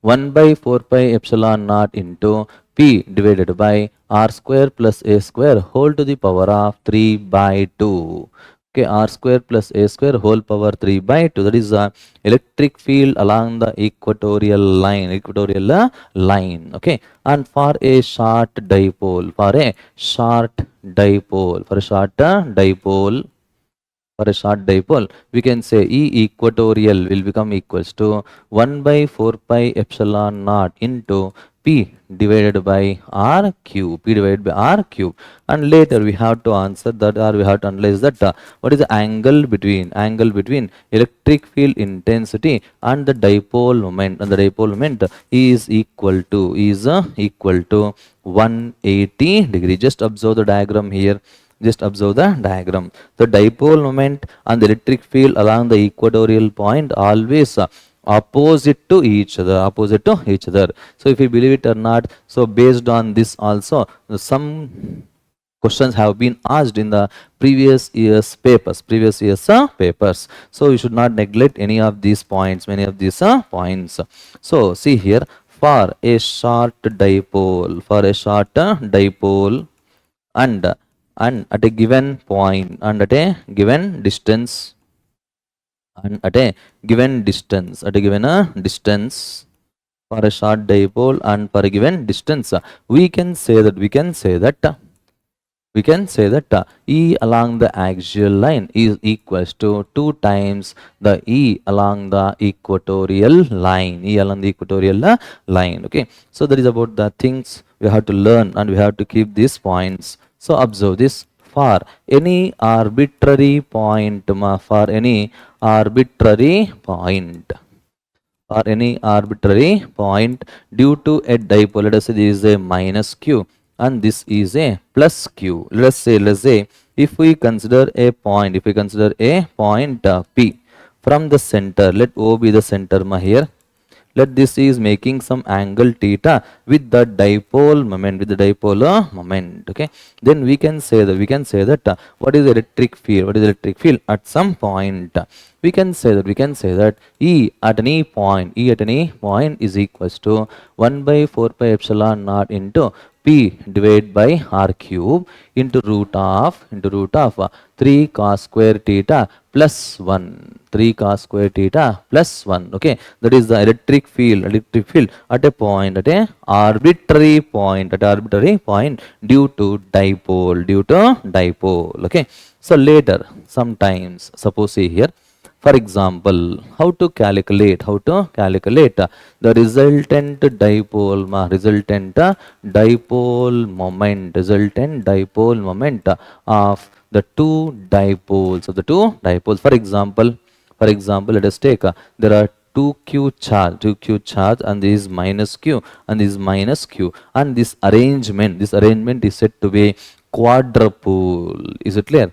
1 by 4 pi epsilon naught into P divided by r square plus a square whole to the power of 3 by 2. Okay, r square plus a square whole power 3 by 2. That is the electric field along the equatorial line. Okay, and for a short dipole, we can say E equatorial will become equals to 1 by 4 pi epsilon naught into P divided by R cube. And later we have to answer that, or we have to analyze that what is the angle between electric field intensity and the dipole moment. And the dipole moment is equal to 180 degree. Just observe the diagram here. The dipole moment and the electric field along the equatorial point always opposite to each other, opposite to each other. So if you believe it or not, so based on this also, some questions have been asked in the previous years papers. So you should not neglect any of these points, many of these points. So see here, for a short dipole, and at a given point and at a given distance, at a given distance, for a short dipole and for a given distance, we can say that E along the axial line is equals to 2 times the E along the equatorial line. Okay. So that is about the things we have to learn, and we have to keep these points. So observe this. For any arbitrary point, due to a dipole, let us say this is a minus q and this is a plus q. Let's say if we consider a point, p from the center, let O be the center here. Let this is making some angle theta with the dipole moment, okay. Then we can say that what is electric field at some point. We can say that E at any point is equals to 1 by 4 pi epsilon naught into P divided by R cube into root of 3 cos square theta plus 1. 3 cos square theta plus 1. Okay, that is the electric field at a point, at a arbitrary point due to dipole. Okay, so later sometimes, suppose see here, for example, how to calculate the resultant dipole moment of the two dipoles For example, let us take there are 2q charge, and this is minus q and this is minus q, and this arrangement is said to be quadrupole. Is it clear?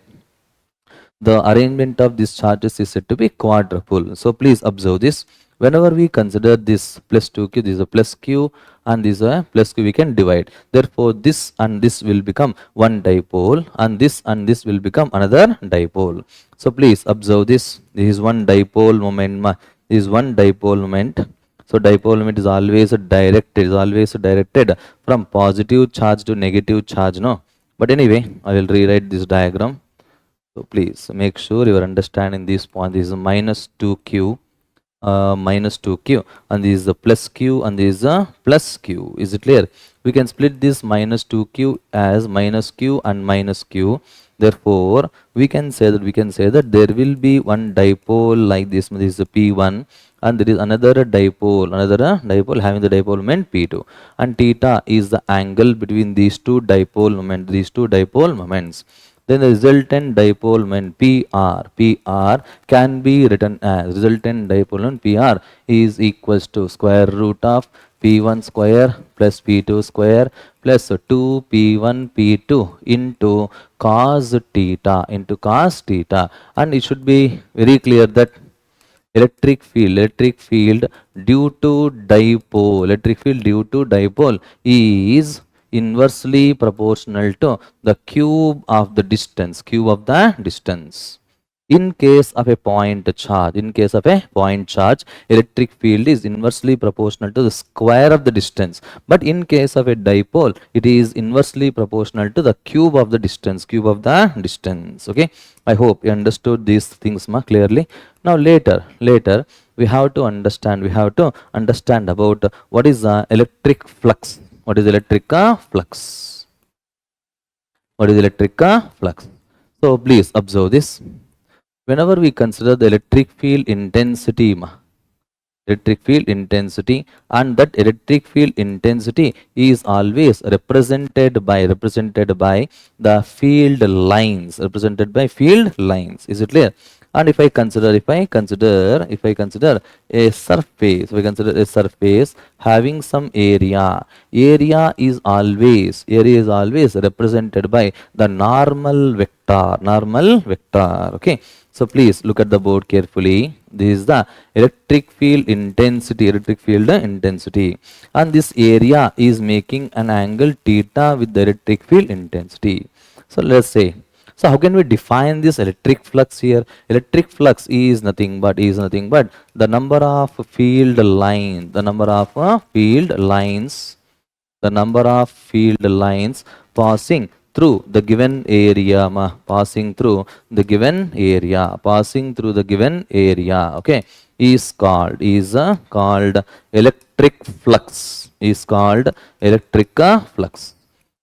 The arrangement of these charges is said to be quadrupole. So please observe this. Whenever we consider this plus 2q, this is a plus q and this is a plus q, we can divide. Therefore, this and this will become one dipole, and this will become another dipole. So please observe this. This is one dipole moment. So dipole moment is always directed from positive charge to negative charge, no? But anyway, I will rewrite this diagram. So please make sure you are understanding this point. This is minus 2q, and this is the plus q and this is the plus q. Is it clear? We can split this minus 2q as minus q and minus q. Therefore, we can say that there will be one dipole like this. This is the P1, and there is another dipole having the dipole moment P2, and theta is the angle between these two dipole moments. Then the resultant dipole moment PR can be written as PR is equals to square root of P1 square plus P2 square plus 2P1 P2 into cos theta and it should be very clear that electric field due to dipole is inversely proportional to the cube of the distance. In case of a point charge, electric field is inversely proportional to the square of the distance. But in case of a dipole, it is inversely proportional to the cube of the distance. Okay, I hope you understood these things clearly. Now later we have to understand about what is the electric flux. What is electric flux? So please observe this. Whenever we consider the electric field intensity, and that electric field intensity is always represented by the field lines, Is it clear? And if I consider a surface having some area is always represented by the normal vector. Okay, So please look at the board carefully. This is the electric field intensity, and this area is making an angle theta with the electric field intensity. So let's say, so how can we define this electric flux here? Electric flux is nothing but the number of field lines, the number of field lines passing through the given area, okay, is called electric flux, flux.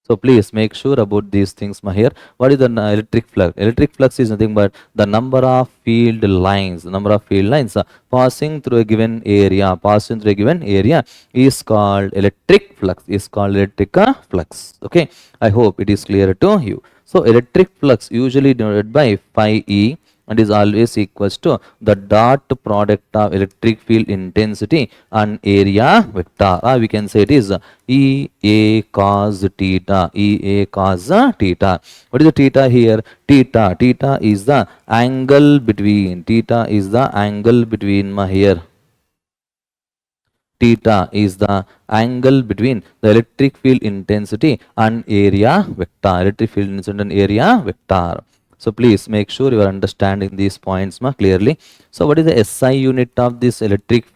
So please make sure about these things here. What is the electric flux? Electric flux is nothing but the number of field lines, passing through a given area, is called electric flux, flux. Okay, I hope it is clear to you. So electric flux usually denoted by phi E and is always equals to the dot product of electric field intensity and area vector. We can say it is E A cos theta. What is the theta here? Theta is the angle between. Theta is the angle between the electric field intensity and area vector. So please make sure you are understanding these points clearly. So what is the SI unit of this electric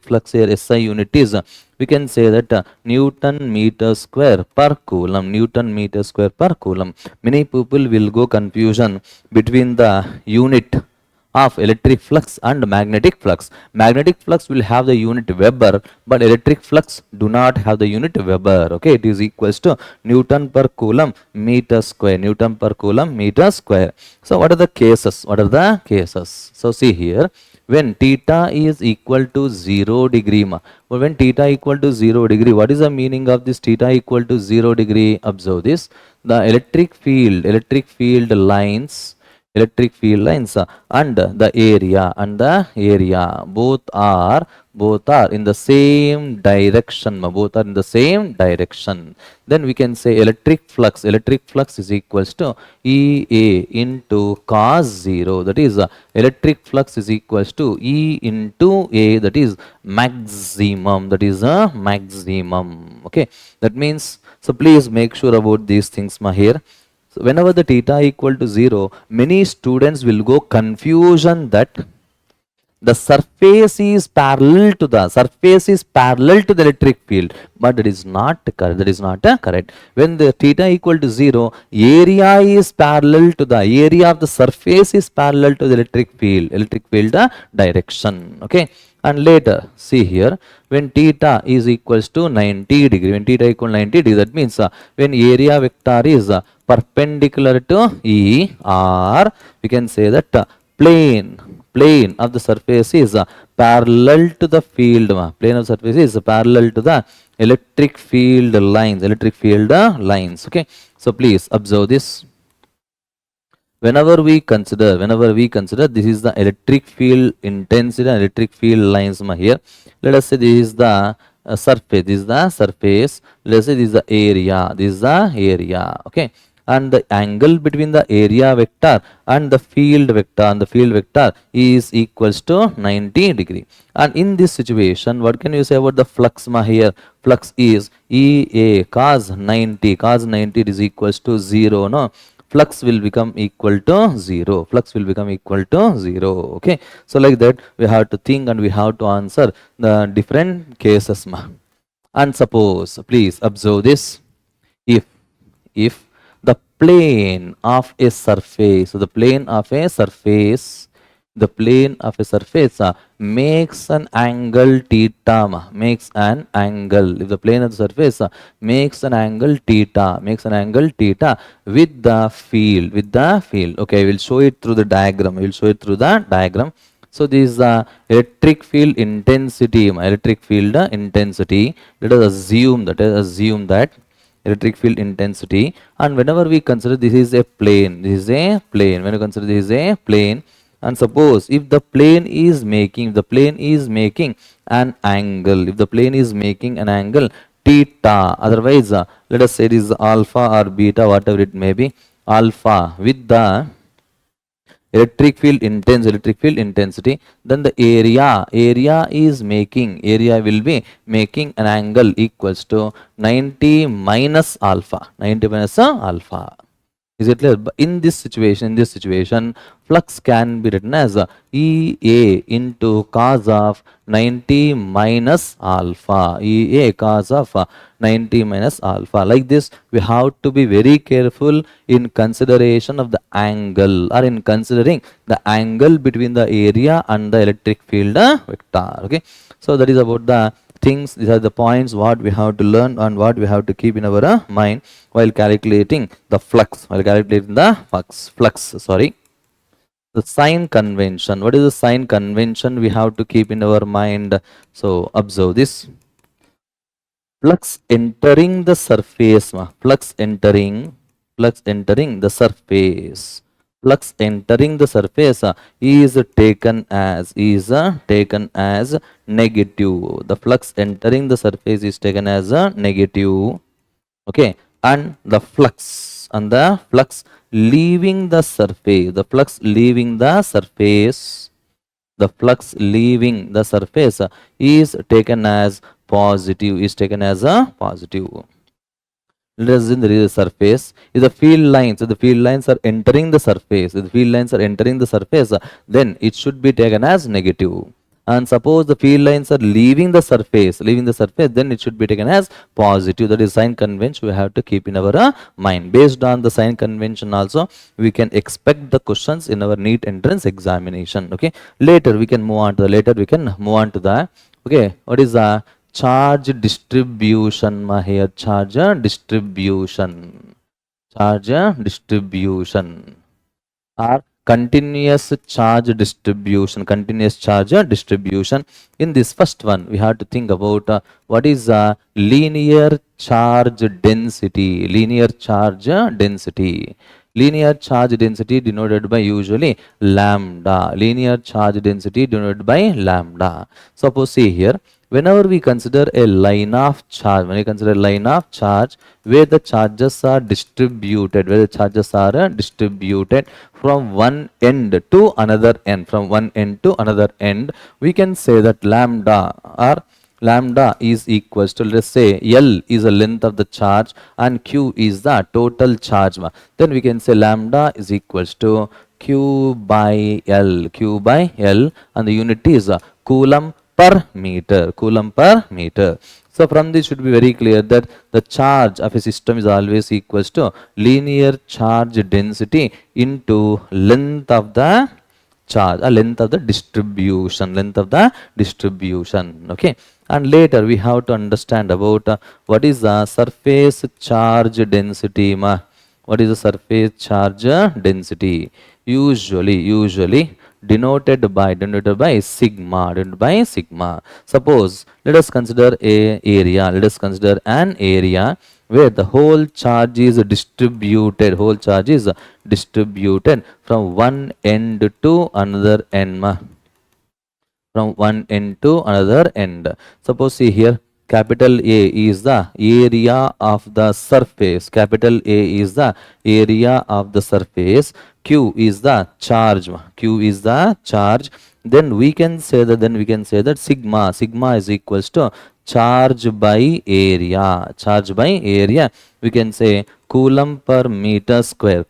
flux here? SI unit is, we can say that Newton meter square per Coulomb. Many people will go confusion between the unit of electric flux and magnetic flux. Magnetic flux will have the unit Weber, but electric flux do not have the unit Weber. Okay, it is equals to Newton per Coulomb meter square. So what are the cases? So see here, when theta is equal to 0 degree, when theta equal to 0 degree, what is the meaning of this theta equal to 0 degree? Observe this. The electric field lines and the area both are in the same direction, then we can say electric flux is equals to EA into cos 0, that is electric flux is equals to E into A, that is maximum, okay. That means, so please make sure about these things here. So whenever the theta equal to 0, many students will go confusion that the surface is parallel to the electric field, but that is not correct. When the theta equal to 0, area is parallel to the area of the surface is parallel to the electric field direction. Okay, and later see here, when theta is equals to 90 degree, that means when area vector is perpendicular to E, or we can say that plane of the surface is parallel to the field. Plane of surface is parallel to the electric field lines. Okay, so please observe this. Whenever we consider this is the electric field intensity and electric field lines here. Let us say this is the surface. Let us say this is the area. Okay, and the angle between the area vector and the field vector is equals to 90 degree. And in this situation, what can you say about the flux here? Flux is EA cos 90 is equals to 0. No, flux will become equal to 0. Okay, so like that we have to think and we have to answer the different cases. And suppose, please observe this, if the plane of a surface, so the plane of a surface makes an angle theta, if the plane of the surface makes an angle theta with the field, okay, I will show it through the diagram, So this is the electric field intensity, Let us assume that electric field intensity, and whenever we consider this is a plane, when you consider this is a plane, and suppose if the plane is making an angle, theta, otherwise let us say it is alpha or beta, whatever it may be, alpha with the electric field intensity, then the area will be making an angle equals to 90 minus alpha, 90 minus alpha. Is it clear? But in this situation, flux can be written as EA into cos of 90 minus alpha. EA cos of 90 minus alpha. Like this, we have to be very careful in consideration of the angle, or in considering the angle between the area and the electric field vector. Okay. So that is about the things. These are the points what we have to learn and what we have to keep in our mind while calculating the flux, sorry. The sign convention. What is the sign convention we have to keep in our mind? So observe this. Flux entering the surface, flux entering the surface. Flux entering the surface is taken as negative. The flux entering the surface is taken as a negative. Okay, and the flux leaving the surface, the flux leaving the surface is taken as positive, Let us assume there is a surface. If the field lines, are entering the surface, then it should be taken as negative. And suppose the field lines are leaving the surface, then it should be taken as positive. That is sign convention we have to keep in our mind. Based on the sign convention also, we can expect the questions in our NEET entrance examination. Okay. Later we can move on to the, okay, what is the charge distribution here? Charge distribution or continuous charge distribution. In this first one, we have to think about what is linear charge density. Linear charge density denoted by usually lambda. Suppose see here, whenever we consider a line of charge, where the charges are distributed, from one end to another end, we can say that lambda is equals to, let's say, L is the length of the charge and Q is the total charge. Then we can say lambda is equals to Q by L, and the unit is Coulomb per meter. So from this should be very clear that the charge of a system is always equals to linear charge density into length of the charge, length of the distribution. Okay. And later we have to understand about what is the surface charge density. What is the surface charge density? Usually denoted by sigma. Suppose let us consider an area where the whole charge is distributed, from one end to another end. Suppose see here, capital A is the area of the surface. Q is the charge. Then we can say that sigma is equals to charge by area. We can say Coulomb per meter square.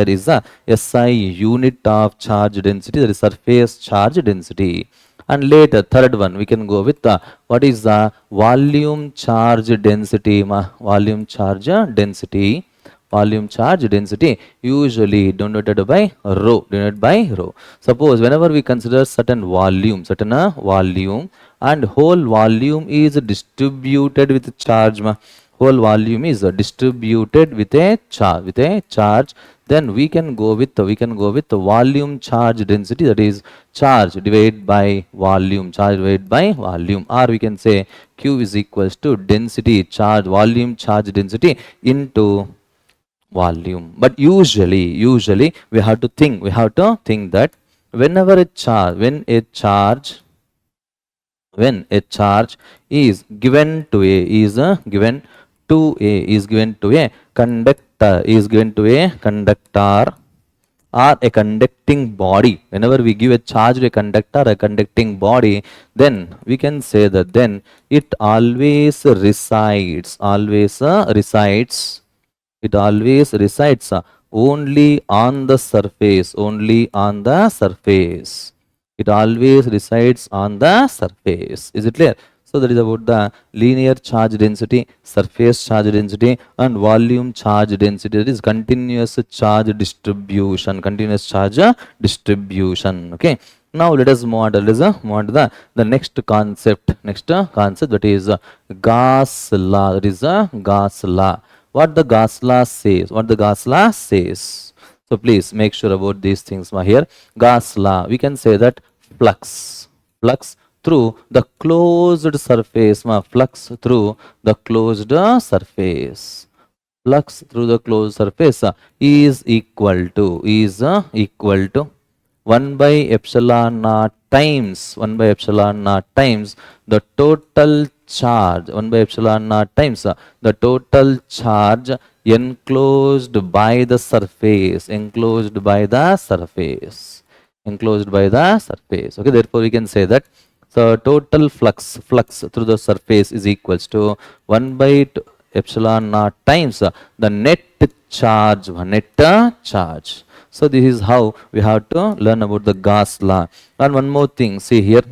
Is the SI unit of charge density, that is surface charge density. And later, third one, we can go with what is the volume charge density. Volume charge density usually denoted by rho. Suppose whenever we consider certain volume, and whole volume is distributed with charge. Then we can go with the volume charge density, that is charge divided by volume, or we can say Q is equals to volume charge density into volume. But usually we have to think that whenever a charge is given to a conductor, or a conducting body, whenever we give a charge to a conductor, a conducting body, then we can say that then it always resides, it always resides only on the surface, only on the surface. It always resides on the surface. Is it clear? So that is about the linear charge density, surface charge density, and volume charge density. That is continuous charge distribution, continuous charge distribution. Okay. Now let us move on to, the next concept. Next concept, that is Gauss law. That is Gauss law. What the Gauss law says? What the Gauss law says? So please make sure about these things here. Gauss law. We can say that flux through the closed surface. Flux through the closed surface. Flux through the closed surface is equal to 1 by epsilon naught times the total charge, 1 by epsilon naught times the total charge enclosed by the surface, Okay, therefore we can say that so total flux through the surface is equals to 1 by epsilon naught times the net charge, charge. So this is how we have to learn about the Gauss law. And one more thing, see here.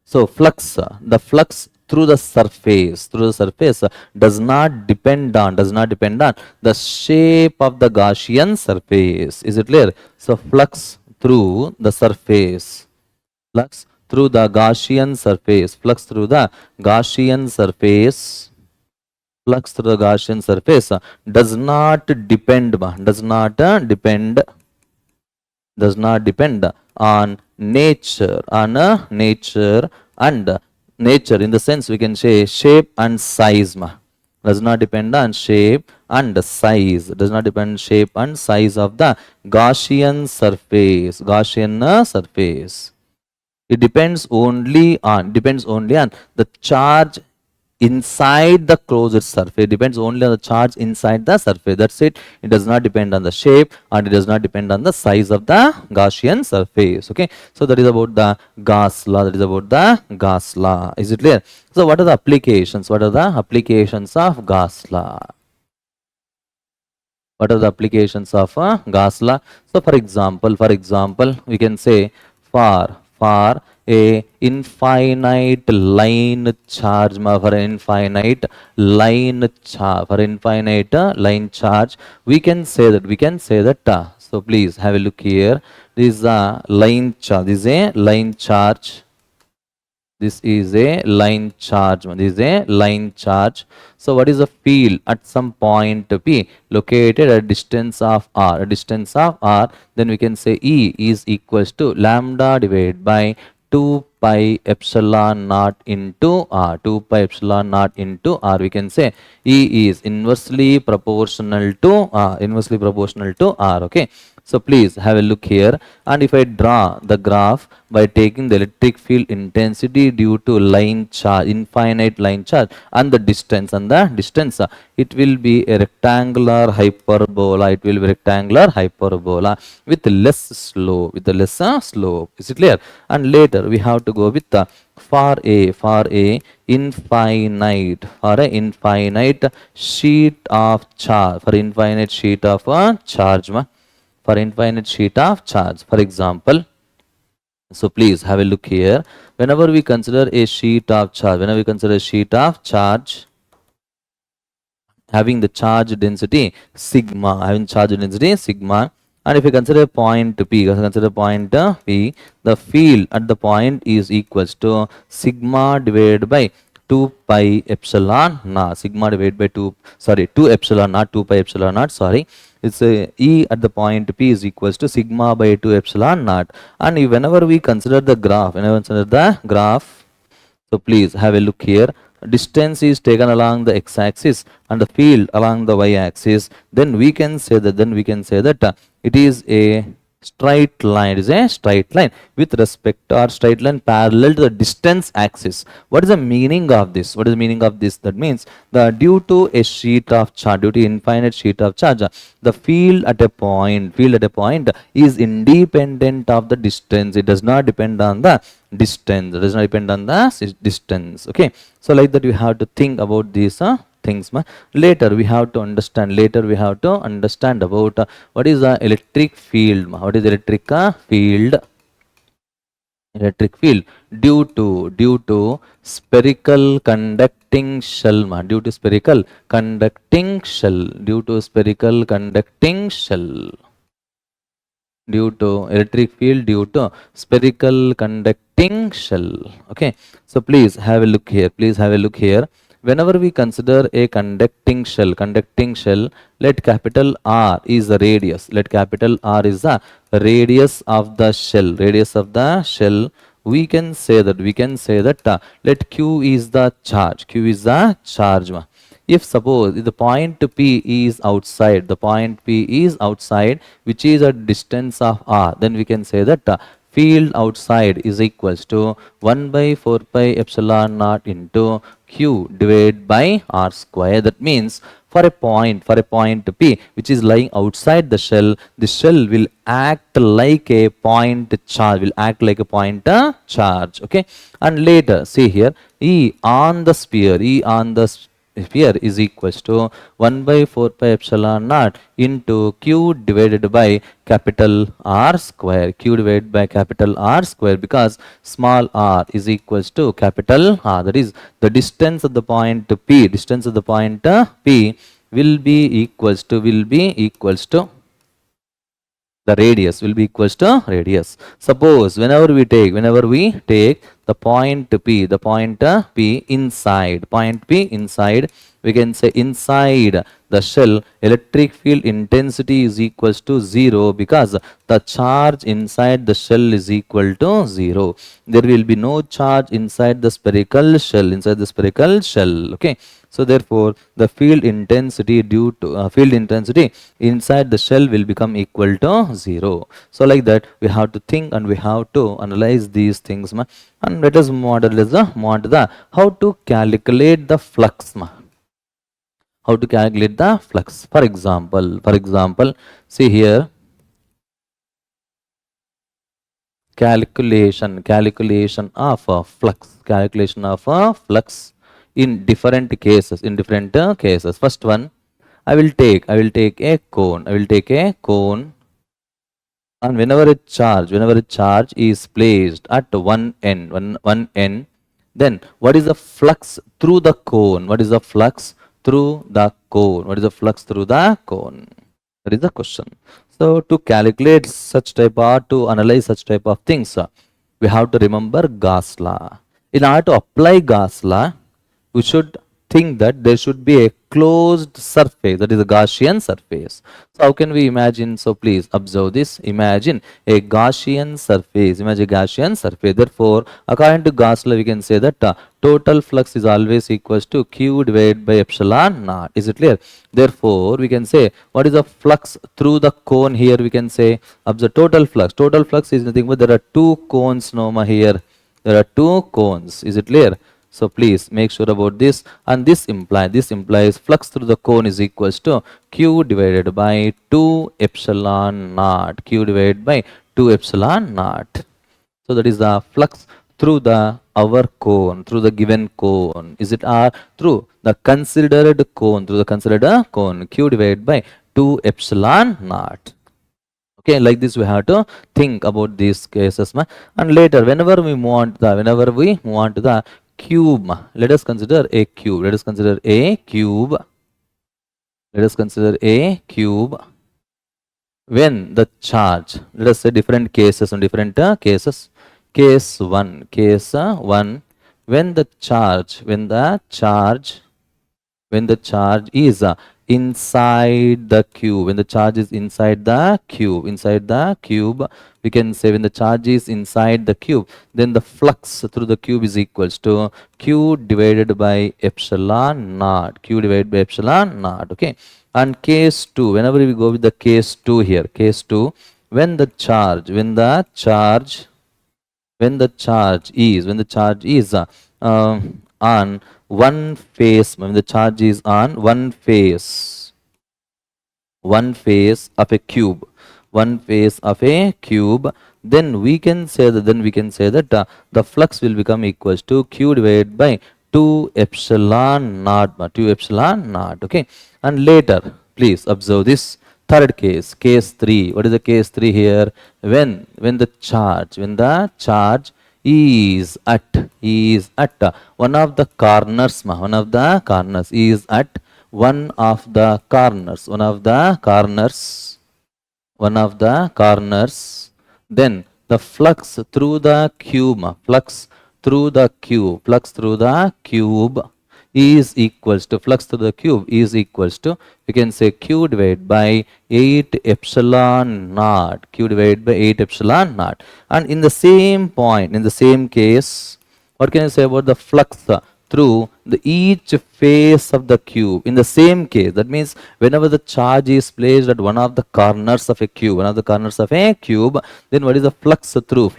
So the flux through the surface, does not depend on the shape of the Gaussian surface. Is it clear? So flux through the surface, flux through the Gaussian surface, flux through the Gaussian surface does not depend on nature, and nature in the sense we can say shape and size. Does not depend on shape and size. Does not depend on shape and size of the Gaussian surface. It depends only on the charge inside the closed surface. It depends only on the charge inside the surface. That's it. It does not depend on the shape and it does not depend on the size of the Gaussian surface. Okay. So that is about the Gauss law. Is it clear? So what are the applications? Of Gauss law? What are the applications of Gauss law? So for example, we can say for a infinite line charge, we can say that, so please have a look here. This is a line charge. This is a line charge. So what is the field at some point P located at a distance of r? Then we can say E is equals to lambda divided by 2 pi epsilon naught into r. We can say E is inversely proportional to r. Okay. So please have a look here, and if I draw the graph by taking the electric field intensity due to infinite line charge and the distance, it will be a rectangular hyperbola. With less slope. Is it clear? And later we have to go with the for a infinite sheet of charge. For example, so please have a look here. Whenever we consider a sheet of charge, having the charge density sigma, and if you consider point P, the field at the point is equals to sigma divided by 2 pi epsilon naught. 2 epsilon naught, 2 pi epsilon naught, it's E at the point P is equals to sigma by 2 epsilon naught. And whenever we consider the graph, so please have a look here. Distance is taken along the x-axis and the field along the y-axis. Then we can say that it is a Straight line is a straight line with respect to or straight line parallel to the distance axis. What is the meaning of this? What is the meaning of this? That means the due to a sheet of charge, due to infinite sheet of charge, the field at a point is independent of the distance. It does not depend on the distance. It does not depend on the distance. Okay. So like that you have to think about these things. Later we have to understand about what is the electric field. What is electric field? Electric field due to spherical conducting shell. Due to spherical conducting shell. Due to spherical conducting shell. Due to electric field due to spherical conducting shell. Okay, so please have a look here. Please have a look here. Whenever we consider a conducting shell, let capital R is the radius. Let capital R is the radius of the shell. Radius of the shell. We can say that let Q is the charge. Q is the charge. If suppose if the point P is outside, which is a distance of R, then we can say that field outside is equals to 1 by 4 pi epsilon naught into Q divided by R square. That means for a point P which is lying outside the shell will act like a point charge, okay. And later see here, E on the sphere is equals to 1 by 4 pi epsilon naught into Q divided by capital R square. Q divided by capital R square, because small r is equals to capital R. That is the distance of the point P. P will be equals to the radius will be equals to radius. Suppose whenever we take the point P inside, we can say inside the shell electric field intensity is equals to 0, because the charge inside the shell is equal to 0. There will be no charge inside the spherical shell. Okay. So therefore, the field intensity inside the shell will become equal to 0. So like that, we have to think and we have to analyze these things. And let us move on to how to calculate the flux. How to calculate the flux? For example, see here, calculation of flux. In different cases. First one, I will take a cone. And whenever a charge is placed at one end, then what is the flux through the cone? What is the flux through the cone? That is the question. So to calculate such type or to analyze such type of things, we have to remember Gauss law. In order to apply Gauss law, we should think that there should be a closed surface, that is a Gaussian surface. So how can we imagine? So please observe this. Imagine a Gaussian surface. Therefore, according to Gauss law, we can say that total flux is always equals to Q divided by epsilon naught. Is it clear? Therefore, we can say what is the flux through the cone here? We can say observe total flux. Total flux is nothing but there are two cones here. There are two cones. Is it clear? So please make sure about this, and this implies flux through the cone is equals to Q divided by 2 epsilon naught. So that is the flux through the through the given cone. Is it R? Through the considered cone, Q divided by 2 epsilon naught. Okay, like this we have to think about these cases. And later, whenever we move on to the cube, let us consider a cube. When the charge, let us say different cases. Case 1, when the charge is inside the cube, we can say when the charge is inside the cube, then the flux through the cube is equals to Q divided by epsilon naught. Okay. And case 2, whenever we go with the case 2 here, when the charge, when the charge is on one face, when the charge is on one face of a cube, then we can say that the flux will become equals to q divided by 2 epsilon naught, okay. And later, please observe this third case, case 3. What is the case 3 here? When the charge is at one of the corners, is at one of the corners, then the flux through the cube, is equals to, you can say q divided by 8 epsilon naught, and in the same point, in the same case, what can I say about the flux through the each face of the cube? In the same case, that means whenever the charge is placed at one of the corners of a cube, then what is the flux through?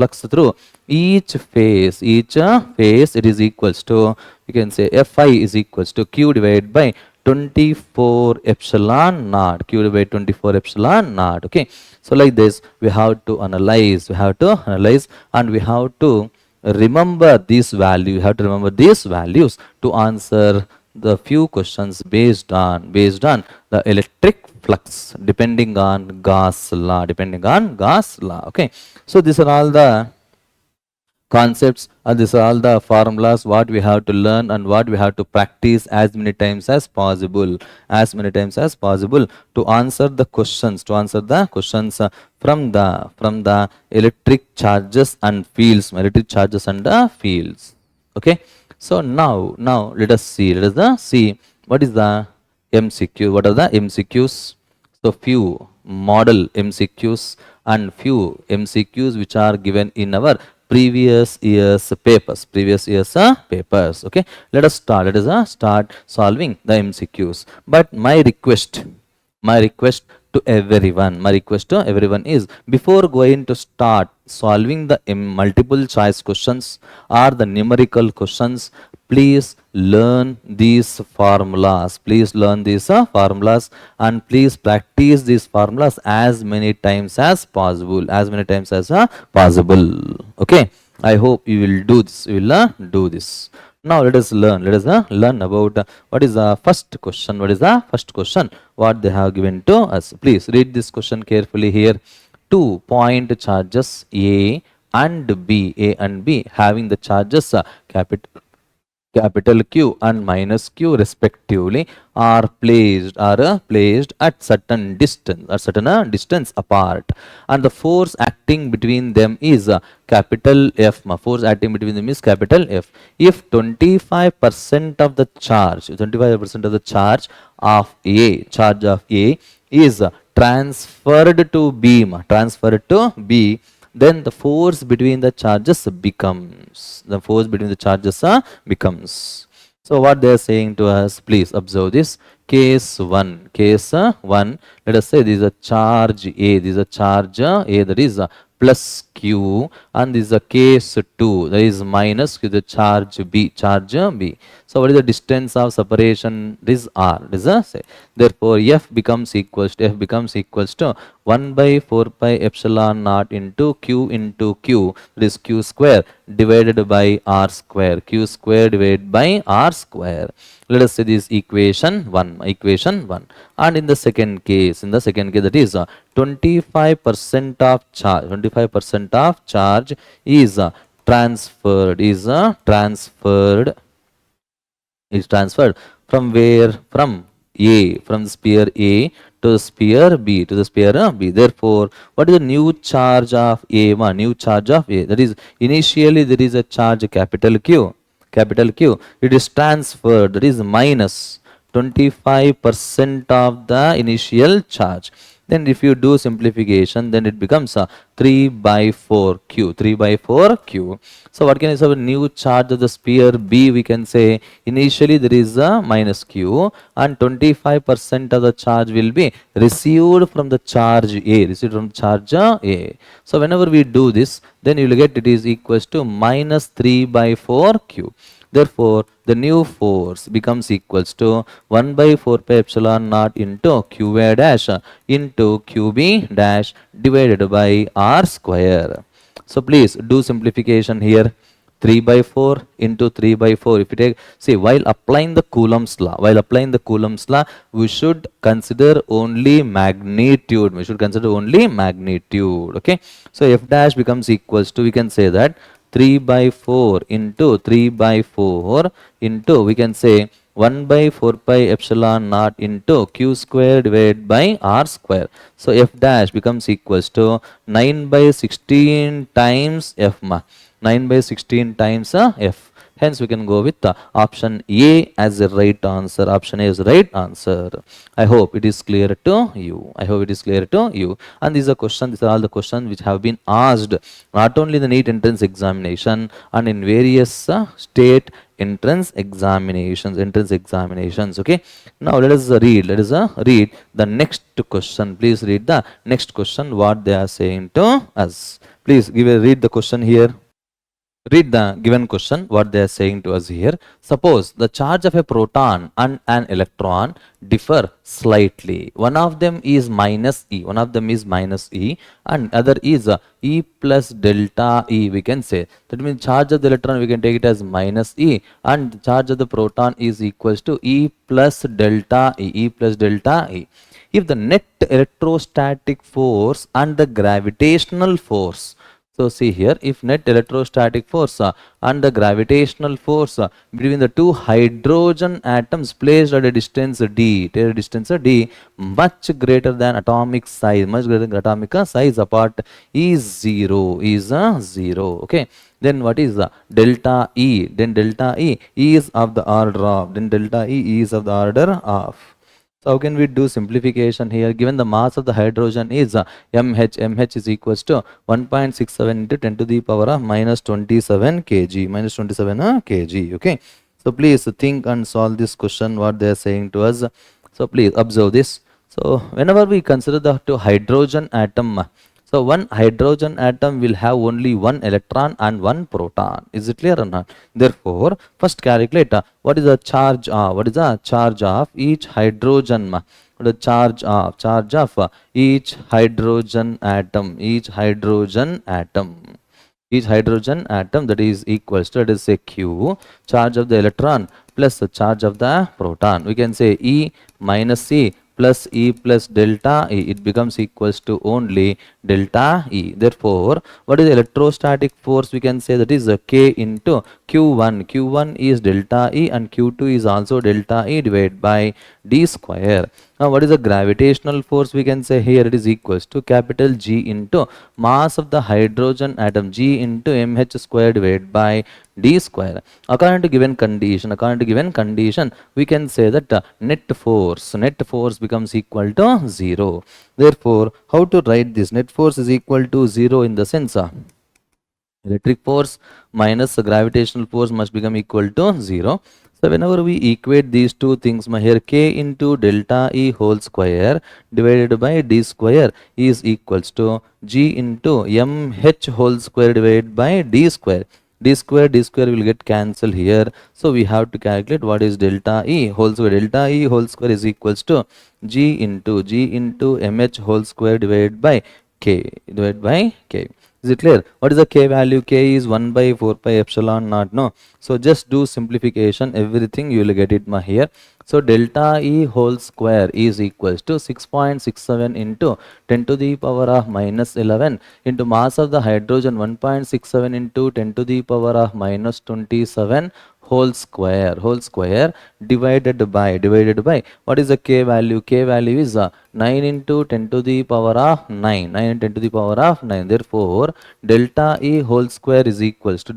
Each face, it is equals to, you can say Fi is equals to q divided by 24 epsilon naught, okay. So like this, we have to analyze, and we have to remember these values. You have to remember these values to answer the few questions based on the electric flux, depending on Gauss law, okay. So these are all the concepts, and these are all the formulas what we have to learn and what we have to practice as many times as possible, to answer the questions, from the electric charges and fields, okay. So now let us see, what is the MCQ, what are the MCQs. So few model MCQs and few MCQs which are given in our previous year's papers, okay. Let us start solving the MCQs. But my request to everyone is, before going to start solving the multiple choice questions or the numerical questions, please learn these formulas, and please practice these formulas as many times as possible, okay. I hope you will do this. Now let us learn about what is the first question. What they have given to us. Please read this question carefully here. 2 point charges A and B having the charges capital Q and minus Q respectively are placed at certain distance apart, and the force acting between them is capital F. Capital F. If 25% of the charge, of A is transferred to B, then the force between the charges becomes, So what they are saying to us, please observe this. Case 1, let us say this is a charge A, that is plus Q, and this is a case 2, that is minus Q, the charge B. So what is the distance of separation? This R. Therefore F becomes equals to 1 by 4 pi epsilon naught into Q, that is Q square divided by R square, divided by R square. Let us say this equation 1, and in the second case, that is 25% of charge is transferred, from where? From the sphere A to the sphere B, Therefore, what is the new charge of A? That is, initially there is a charge capital Q. It is transferred, that is minus 25% of the initial charge. Then if you do simplification, then it becomes 3 by 4 q, 3 by 4 q. So what can I say? A new charge of the sphere B, we can say initially there is a minus q, and 25% of the charge will be received from the charge A, received from charge A. So whenever we do this, then you will get it is equals to minus 3 by 4 q. Therefore, the new force becomes equals to 1 by 4 pi epsilon naught into QA dash into QB dash divided by R square. So please do simplification here. 3 by 4 into 3 by 4. If you take, see, while applying the Coulomb's law, we should consider only magnitude. Okay. So F dash becomes equals to, we can say that 3 by 4 into 3 by 4 into, we can say 1 by 4 pi epsilon naught into q square divided by r square. So F dash becomes equals to 9 by 16 times F. 9 by 16 times F. Hence, we can go with option A as the right answer. Option A is the right answer. I hope it is clear to you. And these are questions. These are all the questions which have been asked not only in the NEET entrance examination and in various state entrance examinations. Okay. Now let us read. Read the next question. Please read the next question. What they are saying to us. Please read the question here. Read the given question, what they are saying to us here. Suppose the charge of a proton and an electron differ slightly. One of them is minus E, and other is E plus delta E, we can say. That means charge of the electron, we can take it as minus E, and the charge of the proton is equals to E plus delta E, If the net electrostatic force and the gravitational force, so see here, if net electrostatic force and the gravitational force between the two hydrogen atoms placed at a distance d, much greater than atomic size, apart is zero, okay. Then what is the delta E? Then delta E is of the order of. So how can we do simplification here? Given the mass of the hydrogen is mh is equals to 1.67 into 10 to the power of minus 27 kg, okay. So please think and solve this question, what they are saying to us. So please observe this. So whenever we consider the two hydrogen atom, so one hydrogen atom will have only one electron and one proton. Is it clear or not? Therefore, first calculate what is the charge of each hydrogen. What is the charge of each hydrogen atom? Each hydrogen atom, that is equals to, let us say, Q, charge of the electron plus the charge of the proton. We can say E minus C plus E plus delta E. It becomes equals to only delta E. Therefore, what is the electrostatic force? We can say that is K into Q1. Q1 is delta E and Q2 is also delta E divided by D square. Now, what is the gravitational force? We can say here it is equals to capital G into mass of the hydrogen atom, G into mh square divided by D square. According to given condition, we can say that net force becomes equal to 0. Therefore, how to write this? Net force is equal to 0 in the sense electric force minus the gravitational force must become equal to 0. So whenever we equate these two things, here K into delta E whole square divided by D square is equals to G into mh whole square divided by D square. D square will get cancelled here. So we have to calculate what is delta E whole square. Delta E whole square is equals to G into mh whole square divided by K. Is it clear? What is the K value? K is 1 by 4 pi epsilon naught. No. So just do simplification. Everything you will get it here. So delta E whole square is equals to 6.67 into 10 to the power of minus 11 into mass of the hydrogen 1.67 into 10 to the power of minus 27 whole square divided by what is the K value? K value is 9 into 10 to the power of 9. Therefore, delta E whole square is equals to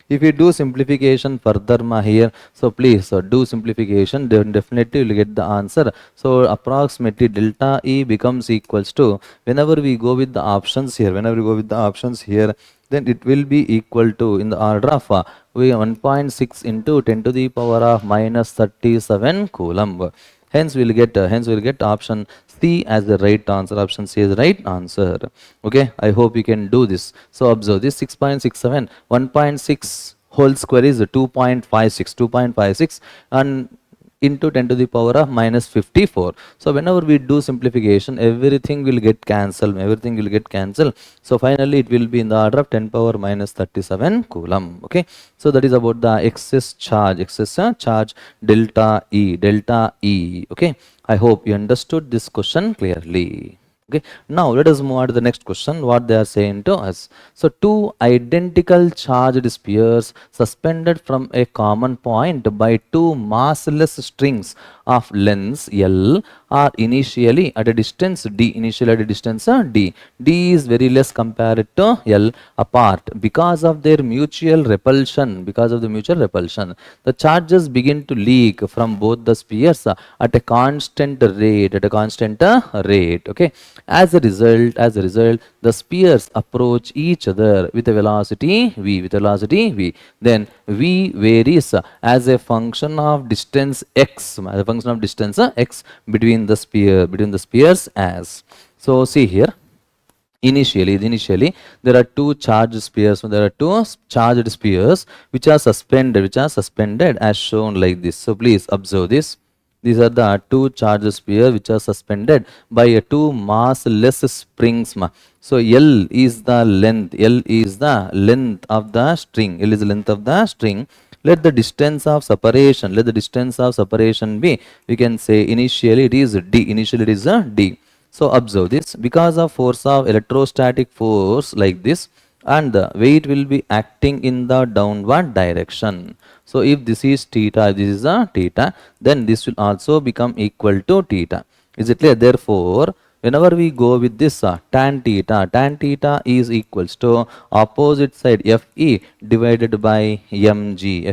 If you do simplification further here, so please do simplification, then definitely you will get the answer. So approximately delta E becomes equals to, whenever we go with the options here, then it will be equal to, in the order of we 1.6 into 10 to the power of minus 37 Coulomb. Hence we'll get option C as the right answer. Option C is the right answer. Okay, I hope you can do this. So observe this 6.67, 1.6 whole square is 2.56, and into 10 to the power of minus 54. So whenever we do simplification, everything will get cancelled. So finally it will be in the order of 10 power minus 37 Coulomb. Okay. So that is about the excess charge delta E. Okay. I hope you understood this question clearly. Okay, now let us move on to the next question, what they are saying to us. So two identical charged spheres suspended from a common point by two massless strings of length L are initially at a distance D. D is very less compared to L apart because of their mutual repulsion. The charges begin to leak from both the spheres at a constant rate. Okay. As a result, the spheres approach each other with a velocity v. Then v varies as a function of distance x, between the spheres as. So see here. Initially, there are two charged spheres which are suspended as shown like this. So please observe this. These are the two charged spheres which are suspended by two massless springs. So L is the length of the string. Let the distance of separation be, we can say initially it is D. So observe this, because of force of electrostatic force like this, and the weight will be acting in the downward direction. So if this is theta, then this will also become equal to theta. Is it clear? Therefore, whenever we go with this tan theta is equals to opposite side Fe divided by mg.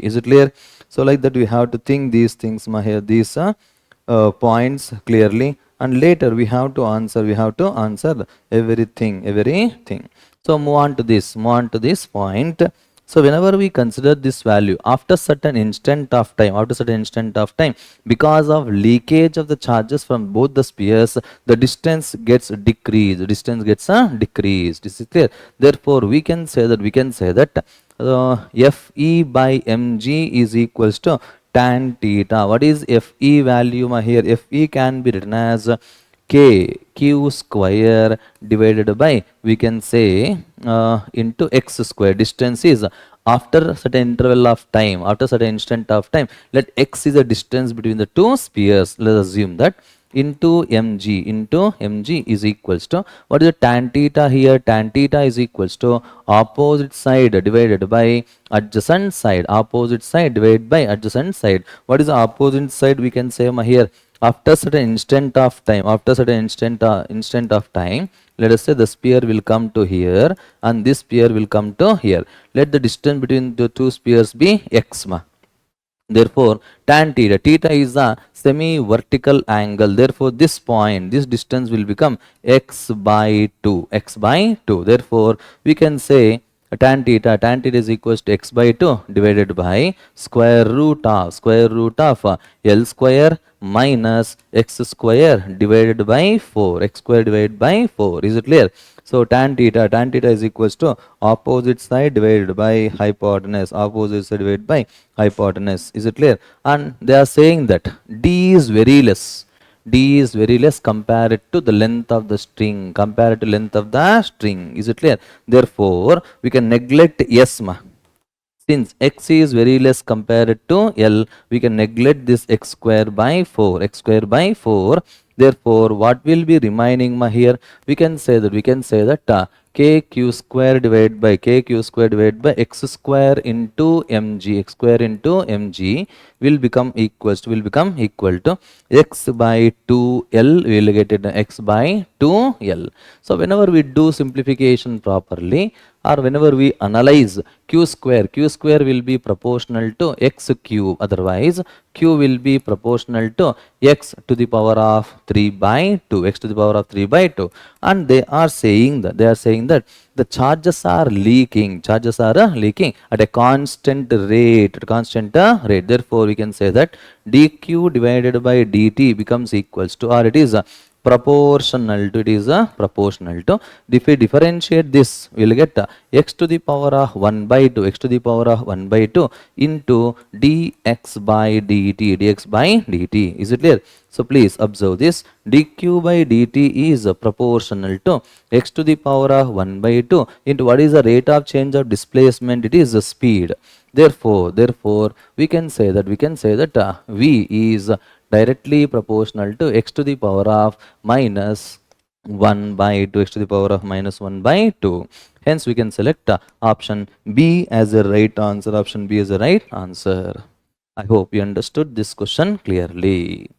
Is it clear? So like that we have to think these things here, these points clearly, and later we have to answer everything. So move on to this point. So whenever we consider this value after certain instant of time, because of leakage of the charges from both the spheres, the distance gets decreased. This is clear. Therefore we can say that Fe by mg is equals to tan theta. What is Fe value here? Fe can be written as q square divided by, we can say, into x square. Distance is after certain interval of time, after certain instant of time, let x is the distance between the two spheres. Let us assume that into mg is equals to, what is the tan theta here? Tan theta is equals to opposite side divided by adjacent side. What is the opposite side? We can say here, after certain instant of time, let us say the sphere will come to here and this sphere will come to here. Let the distance between the two spheres be x. Therefore, tan theta is a semi-vertical angle. Therefore, this distance will become x by 2. Therefore, we can say tan theta is equals to x by 2 divided by square root of L square minus x square divided by 4. Is it clear? So tan theta is equals to opposite side divided by hypotenuse. Is it clear? And they are saying that D is very less. Compared to the length of the string. Is it clear? Therefore, we can neglect S. Since x is very less compared to L, we can neglect this x square by 4. Therefore, what will be remaining here? We can say that kq square divided by x square into mg will become equal to x by 2L. We will get it x by 2L. So whenever we do simplification properly, or whenever we analyze q square will be proportional to x cube. Otherwise, q will be proportional to x to the power of 3 by 2, x to the power of 3 by 2. And they are saying that the charges are leaking, at a constant rate. Therefore, we can say that dq divided by dt becomes equals to, or it is proportional to, if we differentiate this, we will get x to the power of 1 by 2, into dx by dt. Is it clear? So please observe this, dq by dt is proportional to x to the power of 1 by 2 into what is the rate of change of displacement? It is the speed. Therefore, we can say that v is directly proportional to x to the power of minus 1 by 2, x to the power of minus 1 by 2. Hence, we can select option B as a right answer. Option B is the right answer. I hope you understood this question clearly.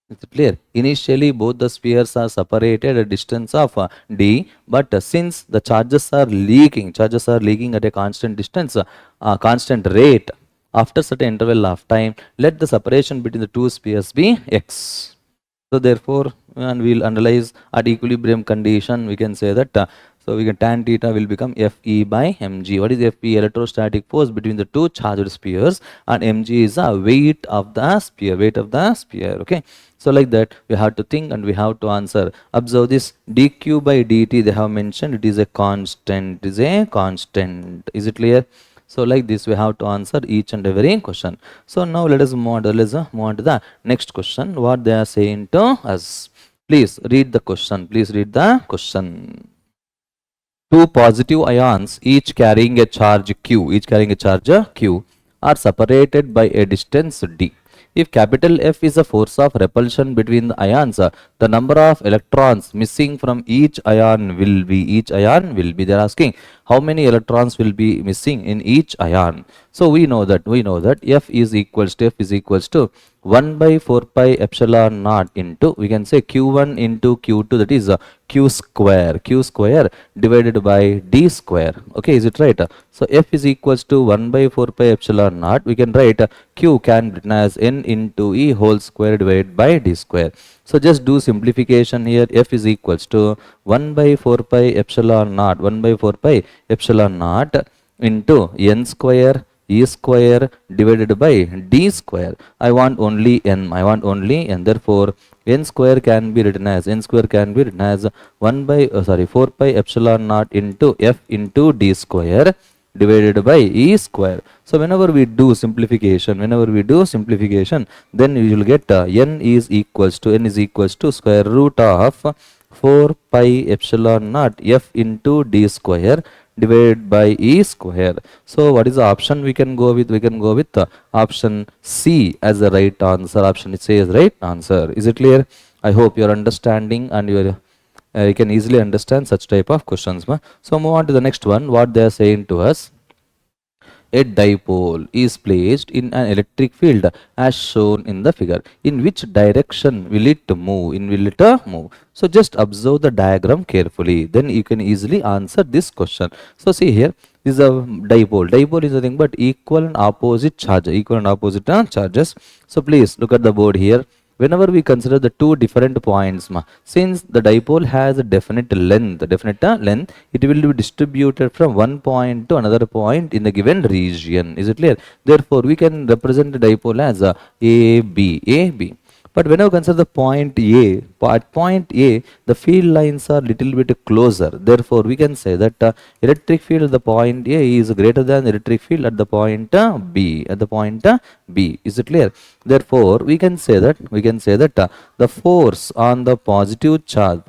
Is it clear? Initially, both the spheres are separated at a distance of d, but since the charges are leaking at a constant distance, constant rate, after certain interval of time, let the separation between the two spheres be x. So therefore, and we will analyze at equilibrium condition, we can say that so we can tan theta will become Fe by mg. What is Fe? Electrostatic force between the two charged spheres, and mg is the weight of the sphere. Okay. So like that, we have to think and we have to answer. Observe this, dq by dt they have mentioned it is a constant. Is it clear? So like this, we have to answer each and every question. So now let us move on to the next question. What they are saying to us. Please read the question. Two positive ions, each carrying a charge q, are separated by a distance d. If capital F is the force of repulsion between the ions, the number of electrons missing from each ion will be. They are asking how many electrons will be missing in each ion. So we know that F is equals to 1 by 4 pi epsilon naught into, we can say q1 into q2, that is q square divided by d square. Okay, is it right? So F is equals to 1 by 4 pi epsilon naught. We can write q can written as n into e whole square divided by d square. So just do simplification here. F is equals to 1 by 4 pi epsilon naught into n square e square divided by d square. I want only n. Therefore, n square can be written as 1 by 4 pi epsilon naught into f into d square divided by e square. So whenever we do simplification, then we will get n is equals to square root of 4 pi epsilon naught f into d square divided by e square. So what is the option we can go with? We can go with option C as the right answer. Option C is right answer. Is it clear? I hope you are understanding and you can easily understand such type of questions. So move on to the next one. What they are saying to us. A dipole is placed in an electric field as shown in the figure. In which direction will it move? So just observe the diagram carefully. Then you can easily answer this question. So see here, this is a dipole. Dipole is nothing but equal and opposite charges. So please look at the board here. Whenever we consider the two different points, since the dipole has a definite length, it will be distributed from one point to another point in the given region. Is it clear? Therefore, we can represent the dipole as AB. But when we consider the point A, the field lines are little bit closer. Therefore, we can say that electric field at the point A is greater than electric field at the point B. Is it clear? Therefore, we can say that the force on the positive charge,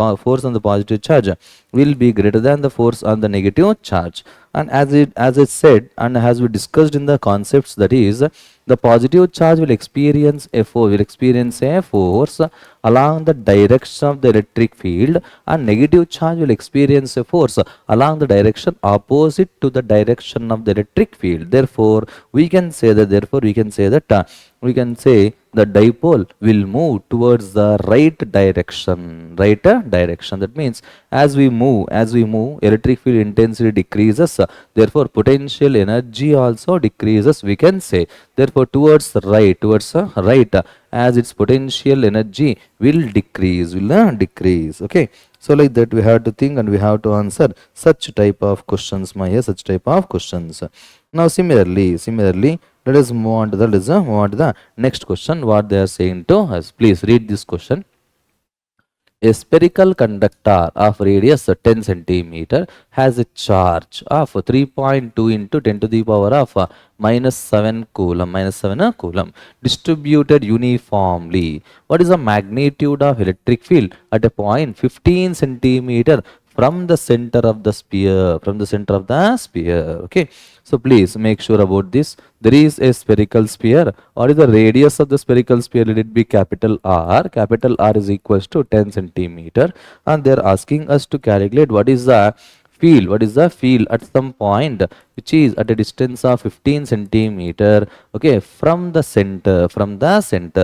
will be greater than the force on the negative charge. And as it said and as we discussed in the concepts, that is the positive charge will experience a force along the direction of the electric field, and negative charge will experience a force along the direction opposite to the direction of the electric field. Therefore, we can say that we can say the dipole will move towards the right direction. That means as we move, electric field intensity decreases. Therefore, potential energy also decreases. We can say, therefore, towards the right, as its potential energy will decrease. Okay. So like that, we have to think and we have to answer such type of questions, such type of questions. Now similarly, let us move on to the next question. What they are saying to us. Please read this question. A spherical conductor of radius 10 centimeter has a charge of 3.2 into 10 to the power of minus 7 coulomb distributed uniformly. What is the magnitude of electric field at a point 15 centimeter from the center of the sphere? Okay. So please make sure about this. There is a spherical sphere. What is the radius of the spherical sphere? Let it be capital R. Capital R is equals to 10 centimeter. And they are asking us to calculate what is the field. What is the field at some point which is at a distance of 15 centimeter. Okay, from the center.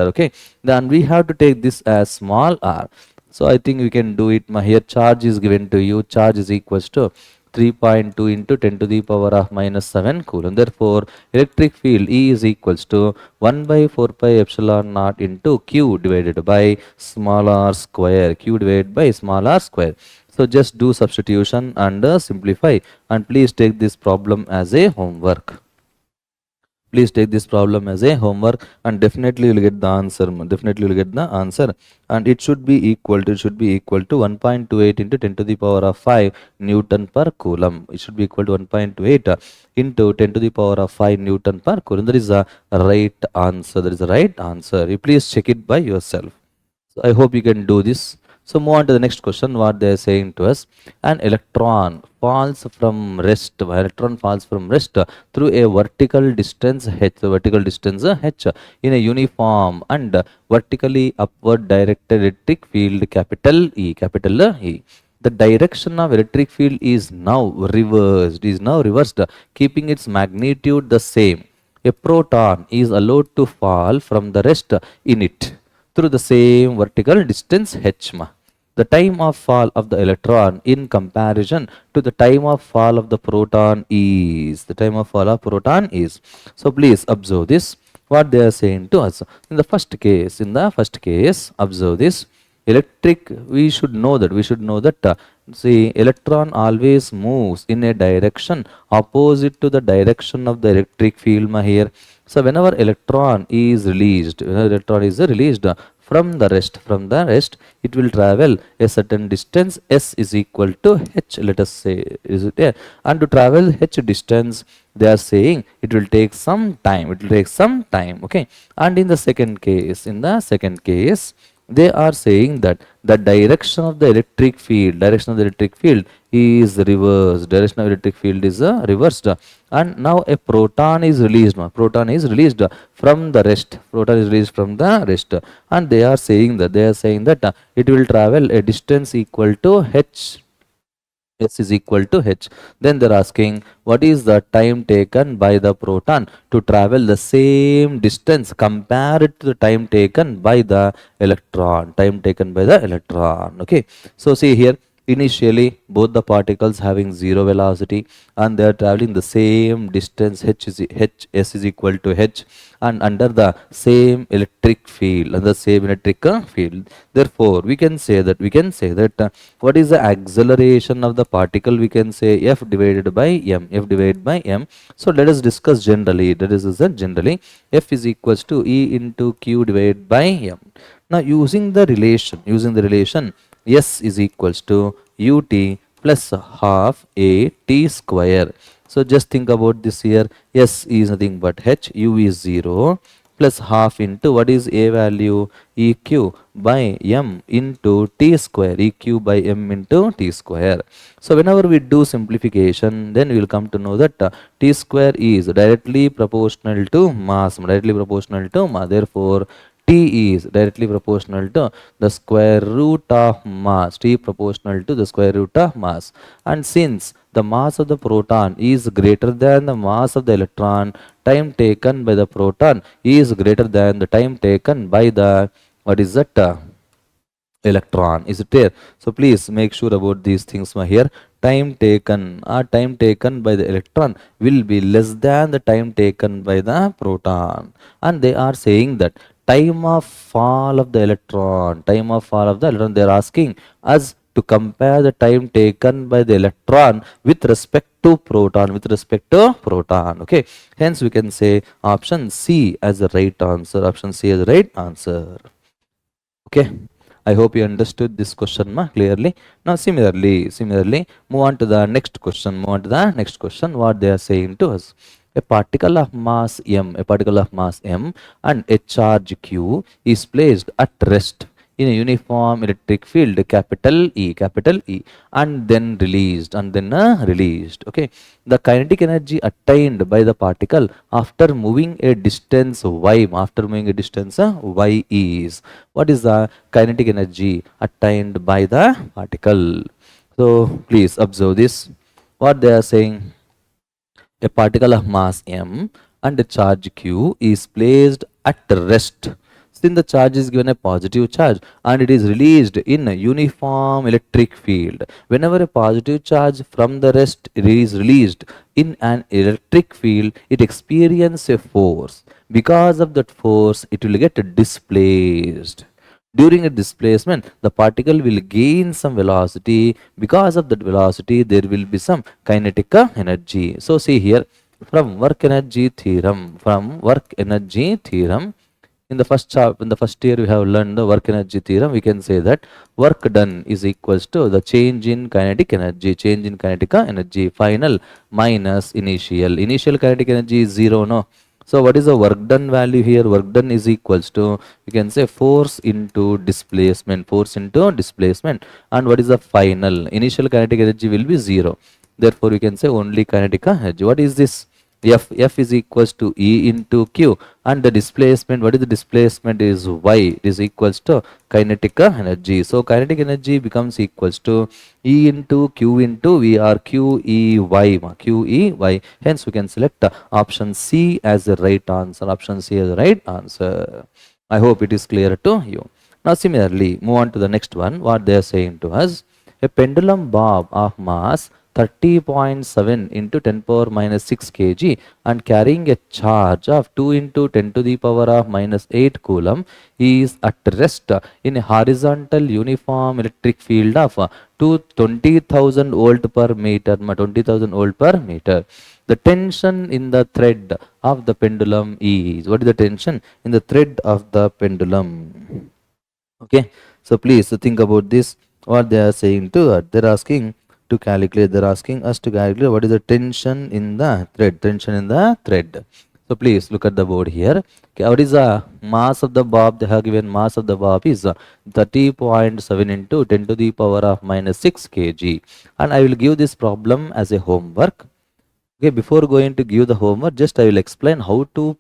Okay, then we have to take this as small r. So I think we can do it. Here charge is given to you. Charge is equals to 3.2 into 10 to the power of minus 7 coulomb. Therefore, electric field E is equals to 1 by 4 pi epsilon naught into Q divided by small r square. Q divided by small r square. So just do substitution and simplify, and please take this problem as a homework. Please take this problem as a homework, and definitely you will get the answer. And it should be equal to 1.28 into 10 to the power of 5 Newton per Coulomb. It should be equal to 1.28 into 10 to the power of 5 Newton per Coulomb. That is the right answer. You please check it by yourself. So I hope you can do this. So move on to the next question. What they are saying to us: an electron falls from rest. Through a vertical distance h, in a uniform and vertically upward directed electric field capital E. The direction of electric field is now reversed, keeping its magnitude the same. A proton is allowed to fall from the rest in it through the same vertical distance h. The time of fall of the electron in comparison to the time of fall of the proton is. So please observe this. What they are saying to us. In the first case, observe this. We should know that see, electron always moves in a direction opposite to the direction of the electric field here. So whenever electron is released from the rest, it will travel a certain distance. S is equal to h, let us say, is it there? And to travel h distance, they are saying it will take some time. Okay. And in the second case, they are saying that the direction of the electric field is reversed. And now a proton is released from the rest. And they are saying that it will travel a distance equal to h. S is equal to h. Then they're asking what is the time taken by the proton to travel the same distance compared to the time taken by the electron. Okay. So see here, initially both the particles having zero velocity and they are traveling the same distance. S is equal to h, and under the same electric field. Therefore, we can say that what is the acceleration of the particle? We can say F divided by m. So let us discuss generally. F is equals to E into Q divided by m. Now using the relation S is equals to ut plus half a t square. So just think about this here. S is nothing but h, u is 0, plus half into what is a value? Eq by m into t square. Eq by m into t square. So whenever we do simplification, then we will come to know that t square is directly proportional to mass. Therefore, T is directly proportional to the square root of mass. T proportional to the square root of mass. And since the mass of the proton is greater than the mass of the electron, time taken by the proton is greater than the time taken by the, what is that? Electron. Is it there? So please make sure about these things here. Time taken by the electron will be less than the time taken by the proton. And they are saying that time of fall of the electron, they are asking us to compare the time taken by the electron with respect to proton. Okay. Hence we can say option C as the right answer. Option C as the right answer. Okay. I hope you understood this question clearly. Now similarly, move on to the next question. What they are saying to us. A particle of mass m and a charge q is placed at rest in a uniform electric field capital E, and then released. Okay, the kinetic energy attained by the particle after moving a distance y is, what is the kinetic energy attained by the particle? So please observe this. What they are saying, a particle of mass m and a charge q is placed at rest. Since the charge is given a positive charge and it is released in a uniform electric field, whenever a positive charge from the rest is released in an electric field, it experiences a force. Because of that force, it will get displaced. During a displacement, the particle will gain some velocity. Because of that velocity, there will be some kinetic energy. So see here, from work energy theorem, in the first year we have learned the work energy theorem. We can say that work done is equals to the change in kinetic energy, final minus initial. Initial kinetic energy is 0, no? So what is the work done value here? Work done is equals to, you can say, force into displacement. And what is the final? Initial kinetic energy will be 0. Therefore, we can say only kinetic energy. What is this? F is equals to E into Q, and the displacement, what is the displacement, is Y. It is equals to kinetic energy. So kinetic energy becomes equals to E into Q into V, or QEY. Hence we can select option C as the right answer. I hope it is clear to you. Now similarly, move on to the next one. What they are saying to us, a pendulum bob of mass 30.7 into 10 power minus 6 kg and carrying a charge of 2 into 10 to the power of minus 8 coulomb is at rest in a horizontal uniform electric field of 20,000 volt per meter. The tension in the thread of the pendulum is, what is the tension in the thread of the pendulum? Okay, so please think about this. What they are saying to us, they're asking us to calculate what is the tension in the thread. So please look at the board here. Okay, what is the mass of the bob? They have given mass of the bob is 30.7 into 10 to the power of minus 6 kg. And I will give this problem as a homework. Okay, before going to give the homework, just I will explain how to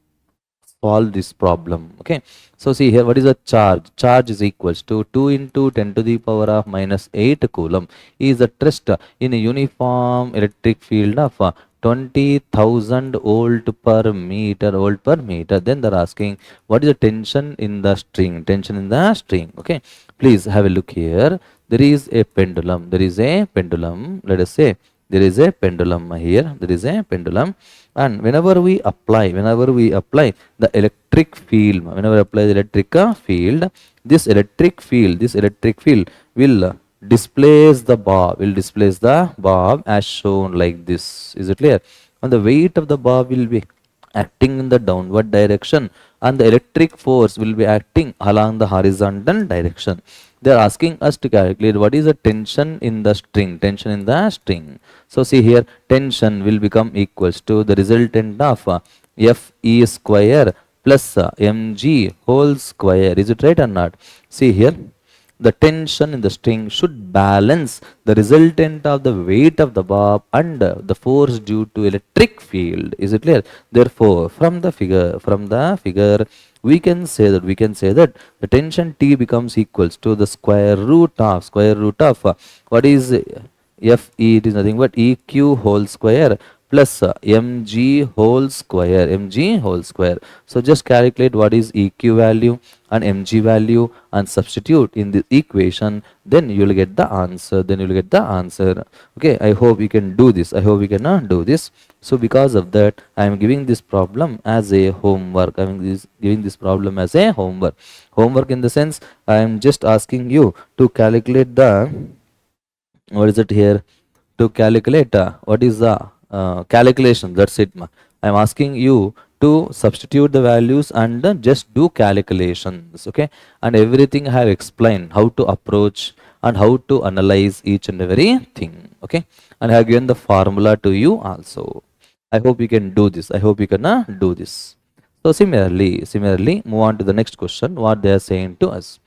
solve this problem. Okay, so see here, what is the charge is equals to 2 into 10 to the power of minus 8 coulomb is at rest in a uniform electric field of 20,000 volt per meter. Then they're asking what is the tension in the string. Okay, please have a look here. There is a pendulum. Let us say there is a pendulum here. And whenever we apply the electric field, this electric field will displace the bob as shown like this. Is it clear? And the weight of the bob will be acting in the downward direction, and the electric force will be acting along the horizontal direction. They are asking us to calculate what is the tension in the string. So see here, tension will become equals to the resultant of Fe square plus mg whole square. Is it right or not? See here, the tension in the string should balance the resultant of the weight of the bob and the force due to electric field. Is it clear? Therefore, from the figure, we can say that the tension T becomes equals to the square root of what is Fe? It is nothing but Eq whole square plus mg whole square. So just calculate what is Eq value and mg value and substitute in the equation, then you will get the answer. Okay, I hope you can do this. I hope you can do this. So because of that, I am giving this problem as a homework. I am giving this problem as a homework in the sense I am just asking you to calculate the, what is it here, to calculate what is the calculation. That's it. I am asking you to substitute the values and just do calculations. Okay, and everything I have explained how to approach and how to analyze each and every thing. Okay, and I have given the formula to you also. I hope you can do this. I hope you can do this. So similarly, move on to the next question. What they are saying to us.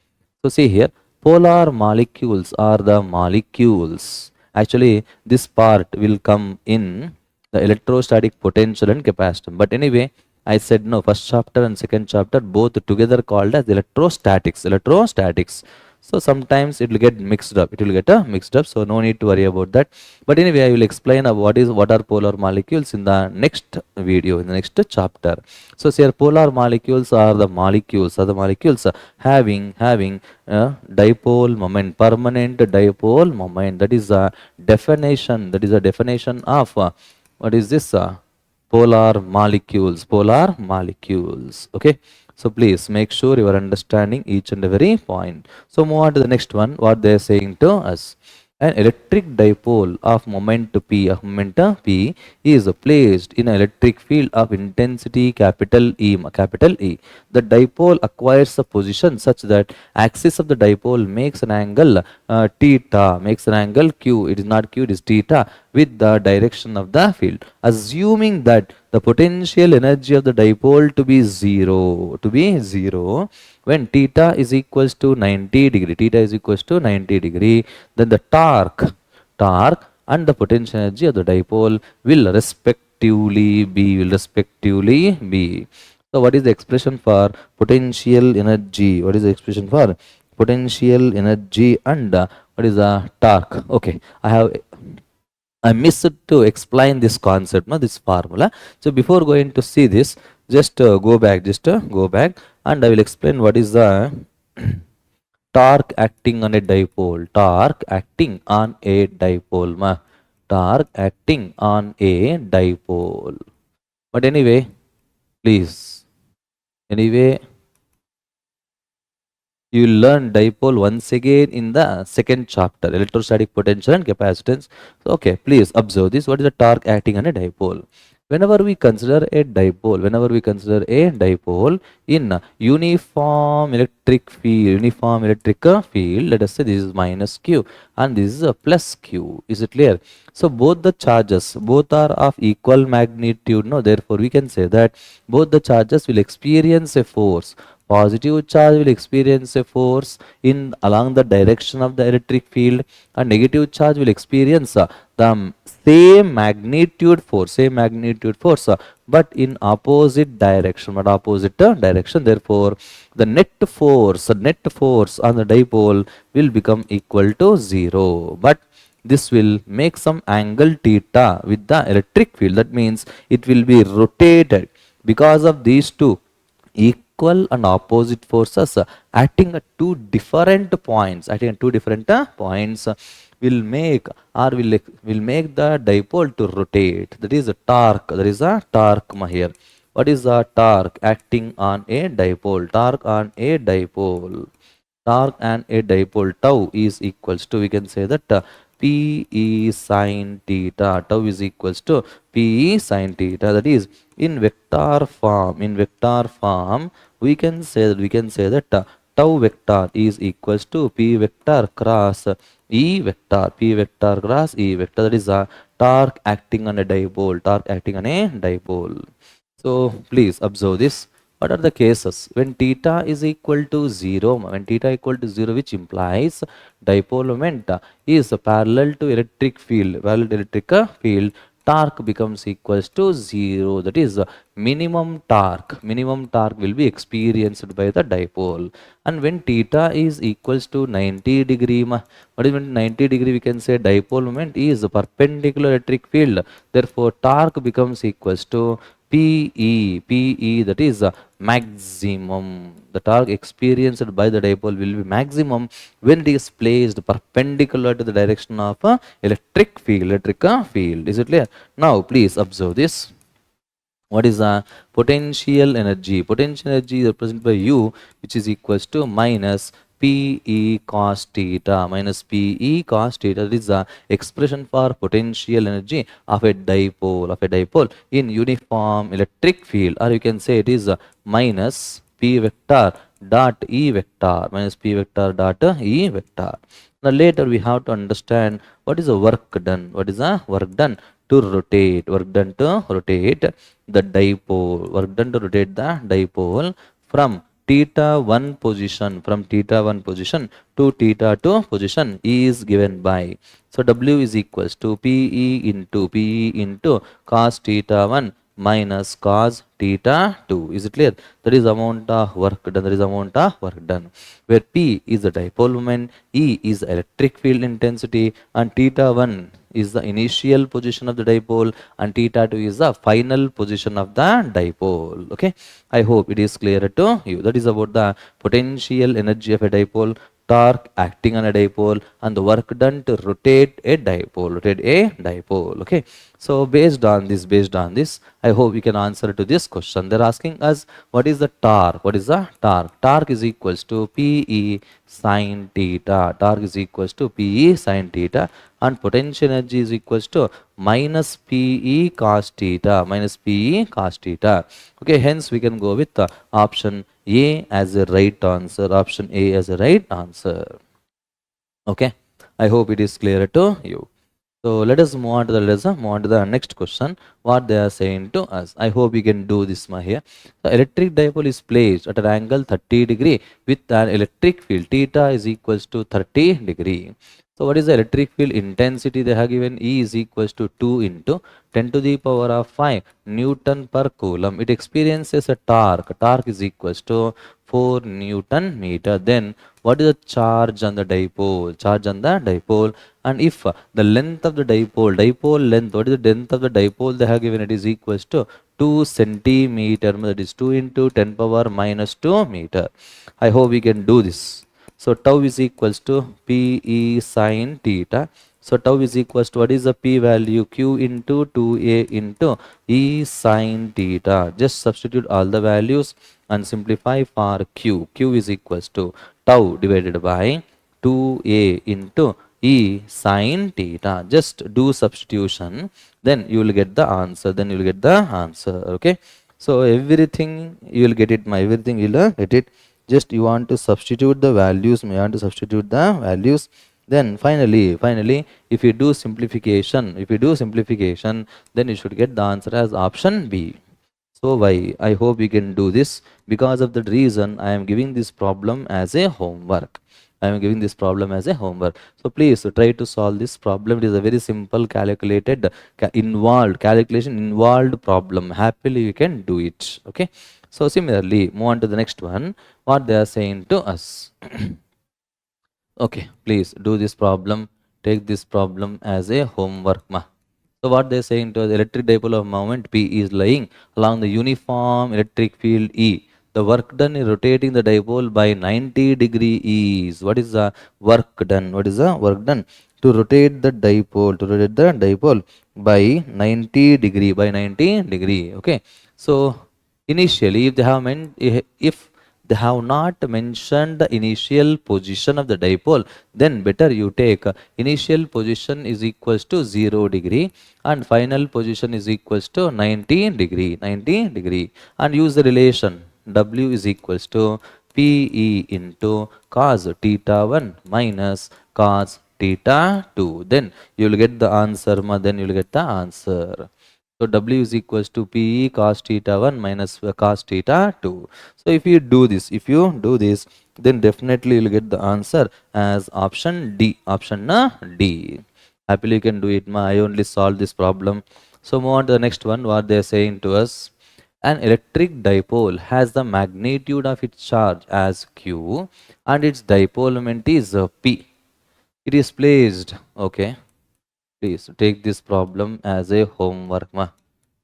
So see here, polar molecules are the molecules. Actually, this part will come in the electrostatic potential and capacitance. But anyway, I said no, first chapter and second chapter both together called as electrostatics. So sometimes it will get mixed up. It will get mixed up. So no need to worry about that. But anyway, I will explain what are polar molecules in the next video, in the next chapter. So here polar molecules are the molecules having dipole moment, permanent dipole moment. That is a definition. That is a definition of what is this? Polar molecules. Okay. So please make sure you are understanding each and every point. So move on to the next one. What they are saying to us. An electric dipole of moment P is placed in an electric field of intensity capital E. The dipole acquires a position such that axis of the dipole makes an angle theta, makes an angle Q. It is not Q, it is theta with the direction of the field. Assuming that the potential energy of the dipole to be zero, when theta is equals to 90 degree, then the torque and the potential energy of the dipole will respectively be. So what is the expression for potential energy? What is the expression for potential energy and what is the torque? Okay, I missed to explain this concept, this formula. So before going to see this, just go back, and I will explain what is the torque acting on a dipole. Torque acting on a dipole. But anyway, please. Anyway, you will learn dipole once again in the second chapter, electrostatic potential and capacitance. So, okay, please observe this. What is the torque acting on a dipole? Whenever we consider a dipole in uniform electric field, let us say this is minus Q and this is a plus Q. Is it clear? So both the charges, both are of equal magnitude. No, therefore we can say that both the charges will experience a force. Positive charge will experience a force in along the direction of the electric field, and negative charge will experience the same magnitude force, but in opposite direction. Therefore, the net force on the dipole will become equal to 0. But this will make some angle theta with the electric field. That means it will be rotated because of these two equal and opposite forces acting at two different points. Will make the dipole to rotate. That is a torque. Here. What is the torque acting on a dipole? Torque on a dipole tau is equals to, we can say that P E sine theta. Tau is equals to P E sine theta. That is in vector form. We can say that tau vector is equals to P vector cross E vector. That is a torque acting on a dipole. So please observe this. What are the cases? When theta is equal to 0, when theta equal to 0, which implies dipole moment is parallel to electric field, torque becomes equals to 0. That is minimum torque. Minimum torque will be experienced by the dipole. And when theta is equals to 90 degree, what is meant 90 degree? We can say dipole moment is perpendicular electric field. Therefore, torque becomes equals to PE, that is maximum. The torque experienced by the dipole will be maximum when it is placed perpendicular to the direction of electric field. Is it clear? Now, please observe this. What is the potential energy? Potential energy is represented by U, which is equals to minus PE cos theta, minus PE cos theta. That is the expression for potential energy of a dipole in uniform electric field, or you can say it is minus P vector dot E vector, minus P vector dot E vector. Now later we have to understand what is the work done. What is the work done to rotate? Work done to rotate the dipole. Work done to rotate the dipole from theta 1 position, to theta 2 position is given by. So W is equals to PE into cos theta 1 minus cos theta 2. Is it clear? That is amount of work done. That is amount of work done. Where P is the dipole moment, E is electric field intensity, and theta 1 is the initial position of the dipole, and theta 2 is the final position of the dipole. Okay, I hope it is clear to you. That is about the potential energy of a dipole, torque acting on a dipole, and the work done to rotate a dipole. Okay, so based on this, I hope we can answer to this question. They're asking us what is the torque. What is the torque? Torque is equals to PE sin theta. Torque is equals to PE sin theta, and potential energy is equals to minus PE cos theta, Okay, hence we can go with option A as a right answer. Option A as a right answer. Okay, I hope it is clear to you. So let us move on to the next question. What they are saying to us. I hope you can do this here. The electric dipole is placed at an angle 30 degree with an electric field theta is equals to 30 degree. So what is the electric field intensity they have given? E is equals to 2 into 10 to the power of 5 Newton per Coulomb. It experiences a torque. Torque is equals to 4 Newton meter. Then what is the charge on the dipole? Charge on the dipole. And if the length of the dipole length, what is the length of the dipole they have given? It is equals to 2 centimeter. That is 2 into 10 power minus 2 meter. I hope we can do this. So tau is equals to PE sin theta. So tau is equals to what is the P value? Q into 2A into E sin theta. Just substitute all the values and simplify for Q. Q is equals to tau divided by 2A into E sin theta. Just do substitution. Then you will get the answer. Okay. So everything you will get it. Everything you will get it. Just you want to substitute the values. Then finally, if you do simplification, then you should get the answer as option B. So why? I hope you can do this. Because of that reason, I am giving this problem as a homework. So please try to solve this problem. It is a very simple calculation involved problem. Happily you can do it. Okay. So similarly, move on to the next one. What they are saying to us. Okay, please do this problem. Take this problem as a homework. So what they are saying to us, electric dipole of moment P is lying along the uniform electric field E. The work done in rotating the dipole by 90 degree is. What is the work done? To rotate the dipole by 90 degree. Okay. So initially, if they have not mentioned the initial position of the dipole, then better you take initial position is equals to 0 degree and final position is equals to 90 degree, and use the relation W is equals to PE into cos theta 1 minus cos theta 2. Then you will get the answer. So W is equals to PE cos theta 1 minus cos theta 2. So if you do this, then definitely you'll get the answer as option D. Option D. Happily you can do it. I only solved this problem. So move on to the next one. What they are saying to us. An electric dipole has the magnitude of its charge as Q and its dipole moment is P. It is placed. Okay. Please take this problem as a homework.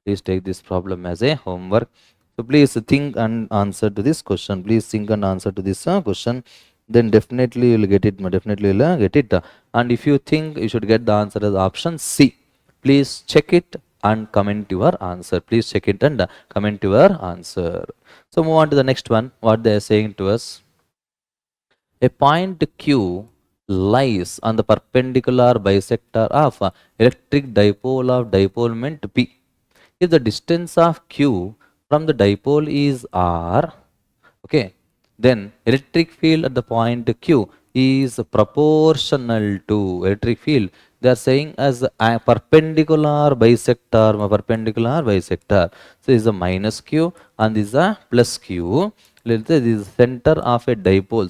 Please take this problem as a homework. So please think and answer to this question. Please think and answer to this question. Then definitely you will get it. Definitely you will get it. And if you think you should get the answer as option C, please check it and comment your answer. Please check it and comment your answer. So move on to the next one. What they are saying to us. A point Q lies on the perpendicular bisector of electric dipole of dipole moment P. If the distance of Q from the dipole is R, okay, then electric field at the point Q is proportional to electric field. They are saying as a perpendicular bisector. So this is a minus Q and this is a plus Q. Let's say this is center of a dipole.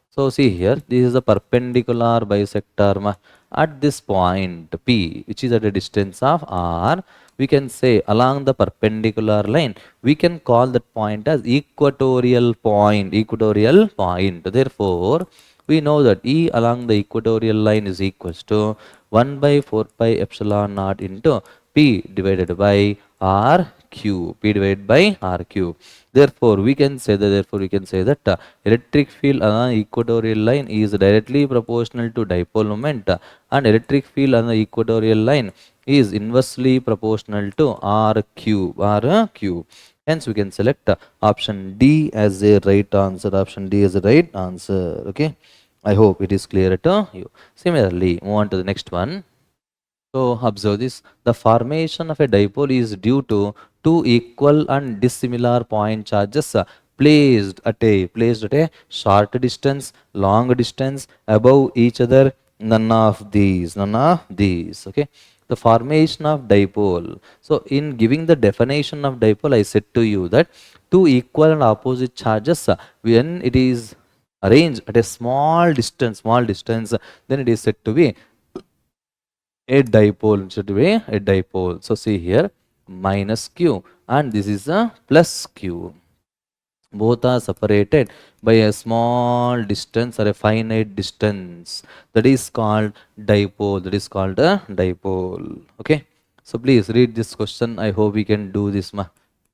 So see here, this is a perpendicular bisector at this point P, which is at a distance of R. We can say along the perpendicular line, we can call that point as equatorial point. Therefore, we know that E along the equatorial line is equals to 1 by 4 pi epsilon naught into P divided by R cube. P divided by R cube. Therefore, we can say that electric field along the equatorial line is directly proportional to dipole moment, and electric field along the equatorial line is inversely proportional to R cube. Hence, we can select option D as a right answer. Option D is the right answer. Okay. I hope it is clear to you. Similarly, move on to the next one. So observe this. The formation of a dipole is due to two equal and dissimilar point charges placed at a short distance, long distance, above each other. None of these. Okay. The formation of dipole. So in giving the definition of dipole, I said to you that two equal and opposite charges, when it is arranged at a small distance, then it is said to be a dipole. So see here, minus Q and this is a plus Q. Both are separated by a small distance or a finite distance. That is called dipole. Okay. So please read this question. I hope we can do this.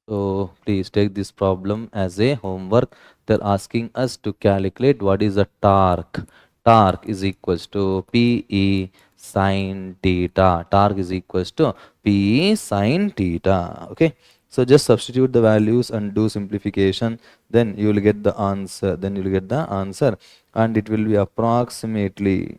So please take this problem as a homework. They're asking us to calculate what is the torque. Torque is equals to PE sine theta. Torque is equals to PE sine theta. Okay. So just substitute the values and do simplification. Then you will get the answer. And it will be approximately,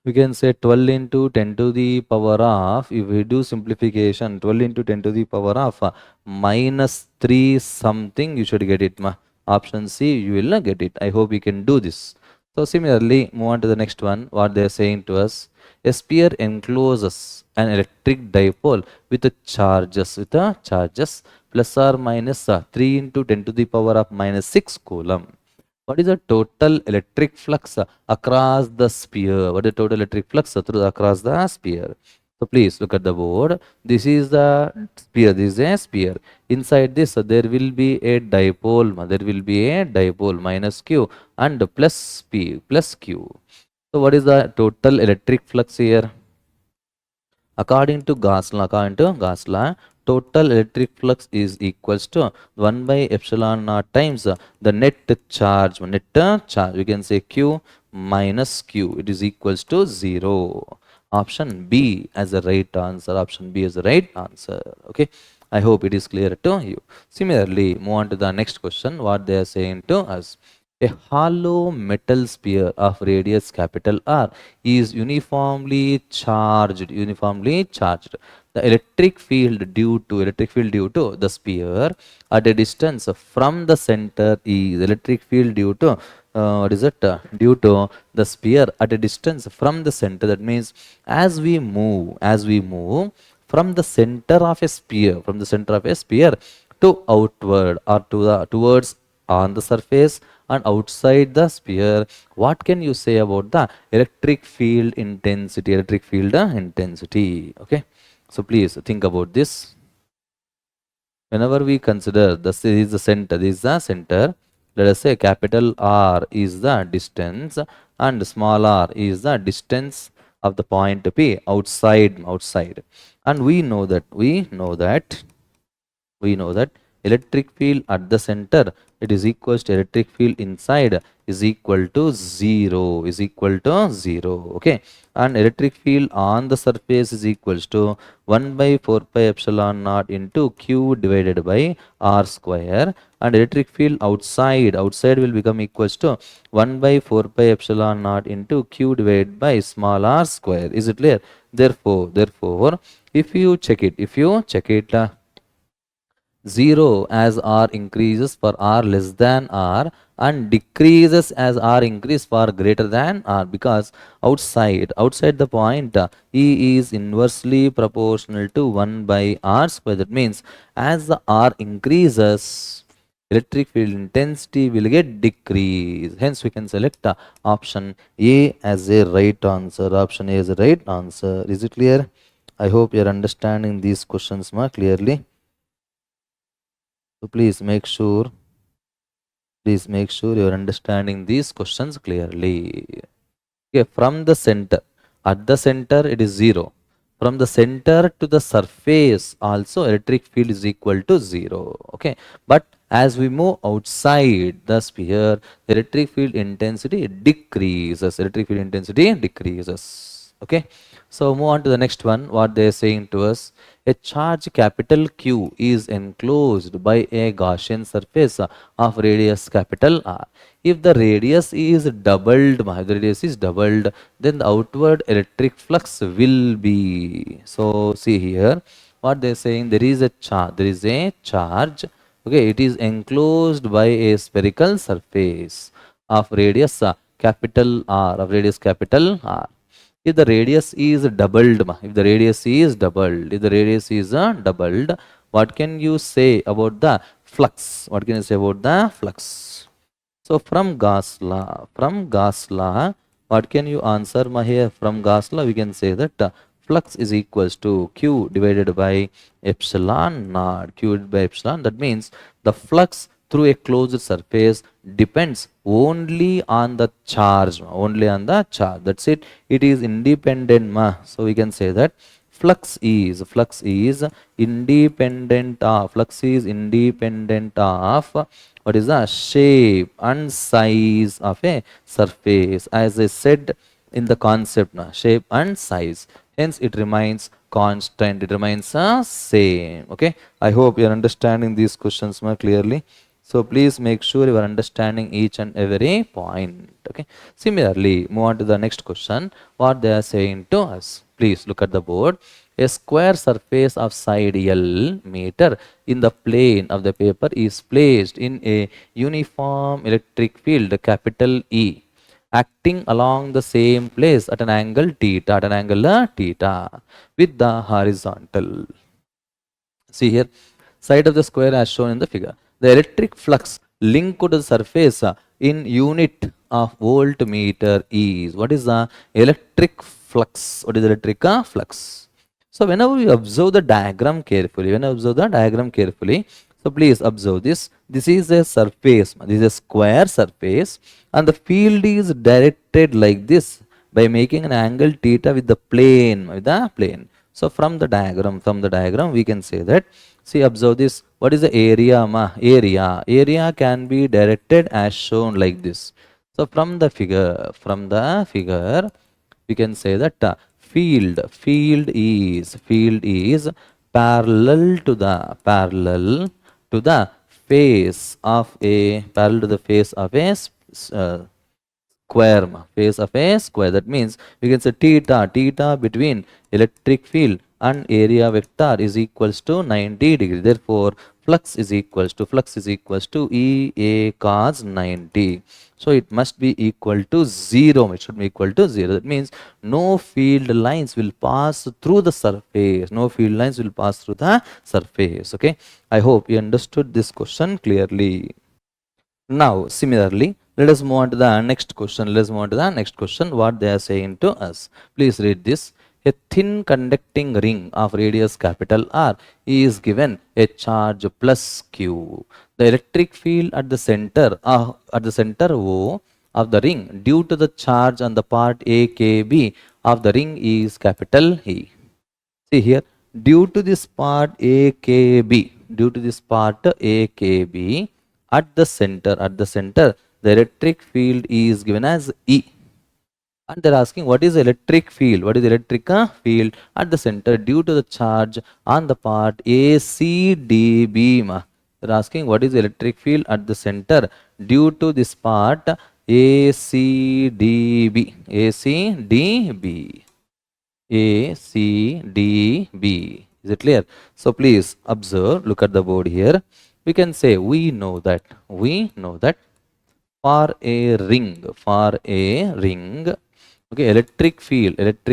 we can say 12 into 10 to the power of, if we do simplification, 12 into 10 to the power of minus 3 something, you should get it. Option C, you will get it. I hope you can do this. So similarly, move on to the next one. What they are saying to us. A sphere encloses an electric dipole with the charges plus or minus 3 into 10 to the power of minus 6 Coulomb. What is the total electric flux across the sphere? What is the total electric flux across the sphere? So please look at the board. This is the sphere. This is a sphere. Inside this, there will be a dipole. Minus Q and plus P plus Q. So what is the total electric flux here? According to Gauss law, total electric flux is equals to 1 by epsilon naught times the net charge. We can say Q minus Q. It is equals to 0. Option B as the right answer. Okay. I hope it is clear to you. Similarly, move on to the next question. What they are saying to us. A hollow metal sphere of radius capital R is uniformly charged. The electric field due to the sphere at a distance from the center is what is it? Due to the sphere at a distance from the center. That means as we move from the center of a sphere, to outward or towards on the surface and outside the sphere, what can you say about the electric field intensity? Okay, so please think about this. Whenever we consider this is the center, let us say capital R is the distance and small r is the distance of the point P outside. And we know that electric field at the center, it is equals to electric field inside is equal to 0. Okay, and electric field on the surface is equals to 1 by 4 pi epsilon naught into q divided by r square, and electric field outside will become equals to 1 by 4 pi epsilon naught into q divided by small r square. Is it clear? Therefore, if you check it, 0 as r increases for r less than r and decreases as r increase for greater than r, because outside the point E is inversely proportional to 1 by r square. That means as the r increases, electric field intensity will get decreased. Hence we can select option A as a right answer. Option A is the right answer. Is it clear? I hope you are understanding these questions more clearly. So please make sure you are understanding these questions clearly. Okay, from the center, at the center it is 0. From the center to the surface also electric field is equal to 0. Okay, but as we move outside the sphere, the electric field intensity decreases. Okay, so move on to the next one. What they are saying to us: a charge capital Q is enclosed by a Gaussian surface of radius capital R. If the radius is doubled, then the outward electric flux will be. So see here, what they are saying: there is a charge. Okay, it is enclosed by a spherical surface of radius capital R, If the radius is doubled, what can you say about the flux? So from Gauss law, what can you answer here? From Gauss law, we can say that flux is equals to Q divided by epsilon naught. That means the flux through a closed surface depends only on the charge. That's it. It is independent. So we can say that flux is independent of what is the shape and size of a surface, as I said in the concept now, shape and size. Hence it remains constant, it remains same. Okay, I hope you are understanding these questions more clearly. So please make sure you are understanding each and every point. Okay, similarly move on to the next question. What they are saying to us, please look at the board. A square surface of side L meter in the plane of the paper is placed in a uniform electric field capital E, acting along the same place at an angle theta with the horizontal. See here, side of the square as shown in the figure. The electric flux linked to the surface in unit of voltmeter is. What is the electric flux? Flux? So whenever you observe the diagram carefully, so please observe this. This is a surface. This is a square surface, and the field is directed like this by making an angle theta with the plane. So from the diagram, we can say that. See, observe this. What is the area? Area can be directed as shown like this. So from the figure, we can say that field is parallel to the face of a square. That means we can say theta between electric field and area vector is equals to 90 degree. Therefore, flux is equals to E A cos 90. So it must be equal to 0. It should be equal to 0. That means no field lines will pass through the surface. No field lines will pass through the surface. Okay. I hope you understood this question clearly. Now, similarly, let us move on to the next question. Let us move on to the next question. What they are saying to us. Please read this. A thin conducting ring of radius capital R is given a charge plus Q. The electric field at the center O of the ring due to the charge on the part AKB of the ring is capital E. See here, due to this part AKB, at the center, the electric field is given as E. And they're asking what is electric field? What is electric field at the center due to the charge on the part ACDB? They're asking what is electric field at the center due to this part ACDB. ACDB. Is it clear? So please observe, look at the board here. We can say we know that for a ring, okay, electric field at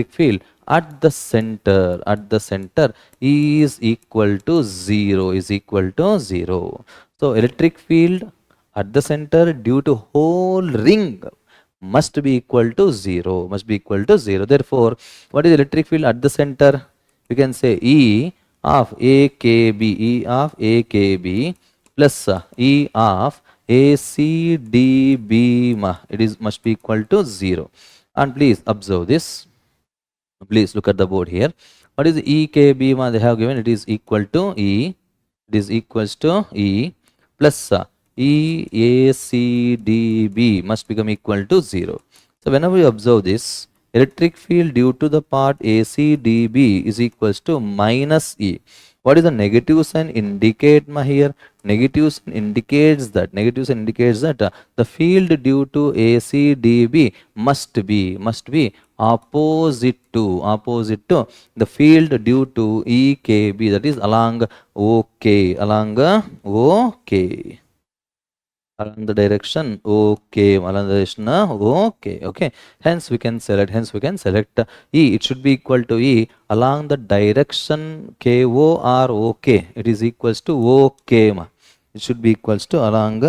the center is equal to 0, So electric field at the center due to whole ring must be equal to 0, Therefore, what is electric field at the center? We can say E of AKB plus E of ACDB, must be equal to 0. And please observe this. Please look at the board here. What is EKB? They have given it is equal to E. It is equals to E plus EACDB must become equal to 0. So whenever you observe this, electric field due to the part ACDB is equals to minus E. What is the negative sign indicate here? Negative sign indicates that the field due to ACDB must be opposite to the field due to EKB, that is along OK, along the direction OK, okay. Hence we can select E. It should be equal to E along the direction KOROK. It is equals to OK. It should be equals to along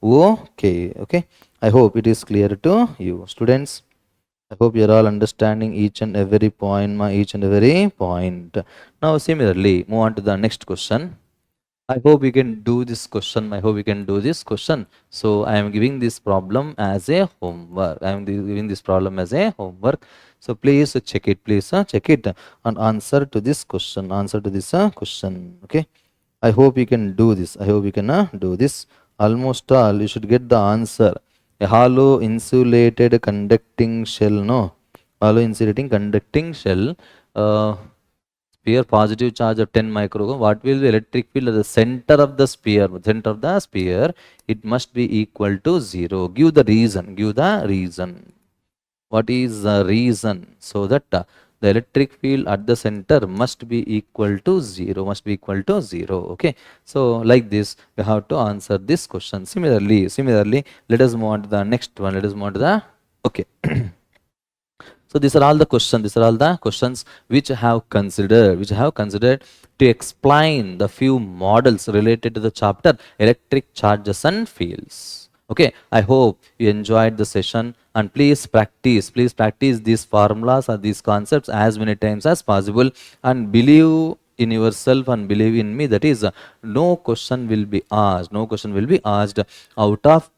OK. Okay. I hope it is clear to you, students. I hope you are all understanding each and every point. Now similarly, move on to the next question. I hope we can do this question. So I am giving this problem as a homework. So please check it, and answer to this question. Okay. I hope you can do this. Almost all you should get the answer. A hollow insulated conducting shell. Sphere positive charge of 10 microcoulomb. What will be electric field at the center of the sphere? It must be equal to 0. Give the reason. What is the reason? So that the electric field at the center must be equal to 0. Okay. So like this, we have to answer this question. Similarly, let us move on to the next one. Okay. So these are all the questions which I have considered to explain the few models related to the chapter electric charges and fields. Okay, I hope you enjoyed the session, and please practice these formulas or these concepts as many times as possible, and believe in yourself and believe in me, that is no question will be asked out of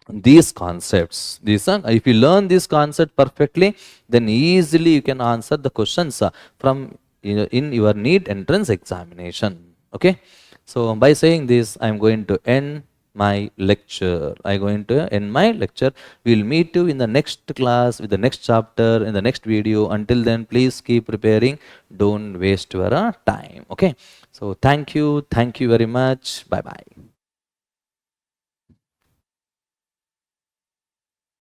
these concepts. If you learn this concept perfectly, then easily you can answer the questions from in your NEET entrance examination. Okay. So by saying this, I am going to end my lecture. We'll meet you in the next class with the next chapter in the next video. Until then, please keep preparing. Don't waste your time. Okay. So thank you very much. Bye bye.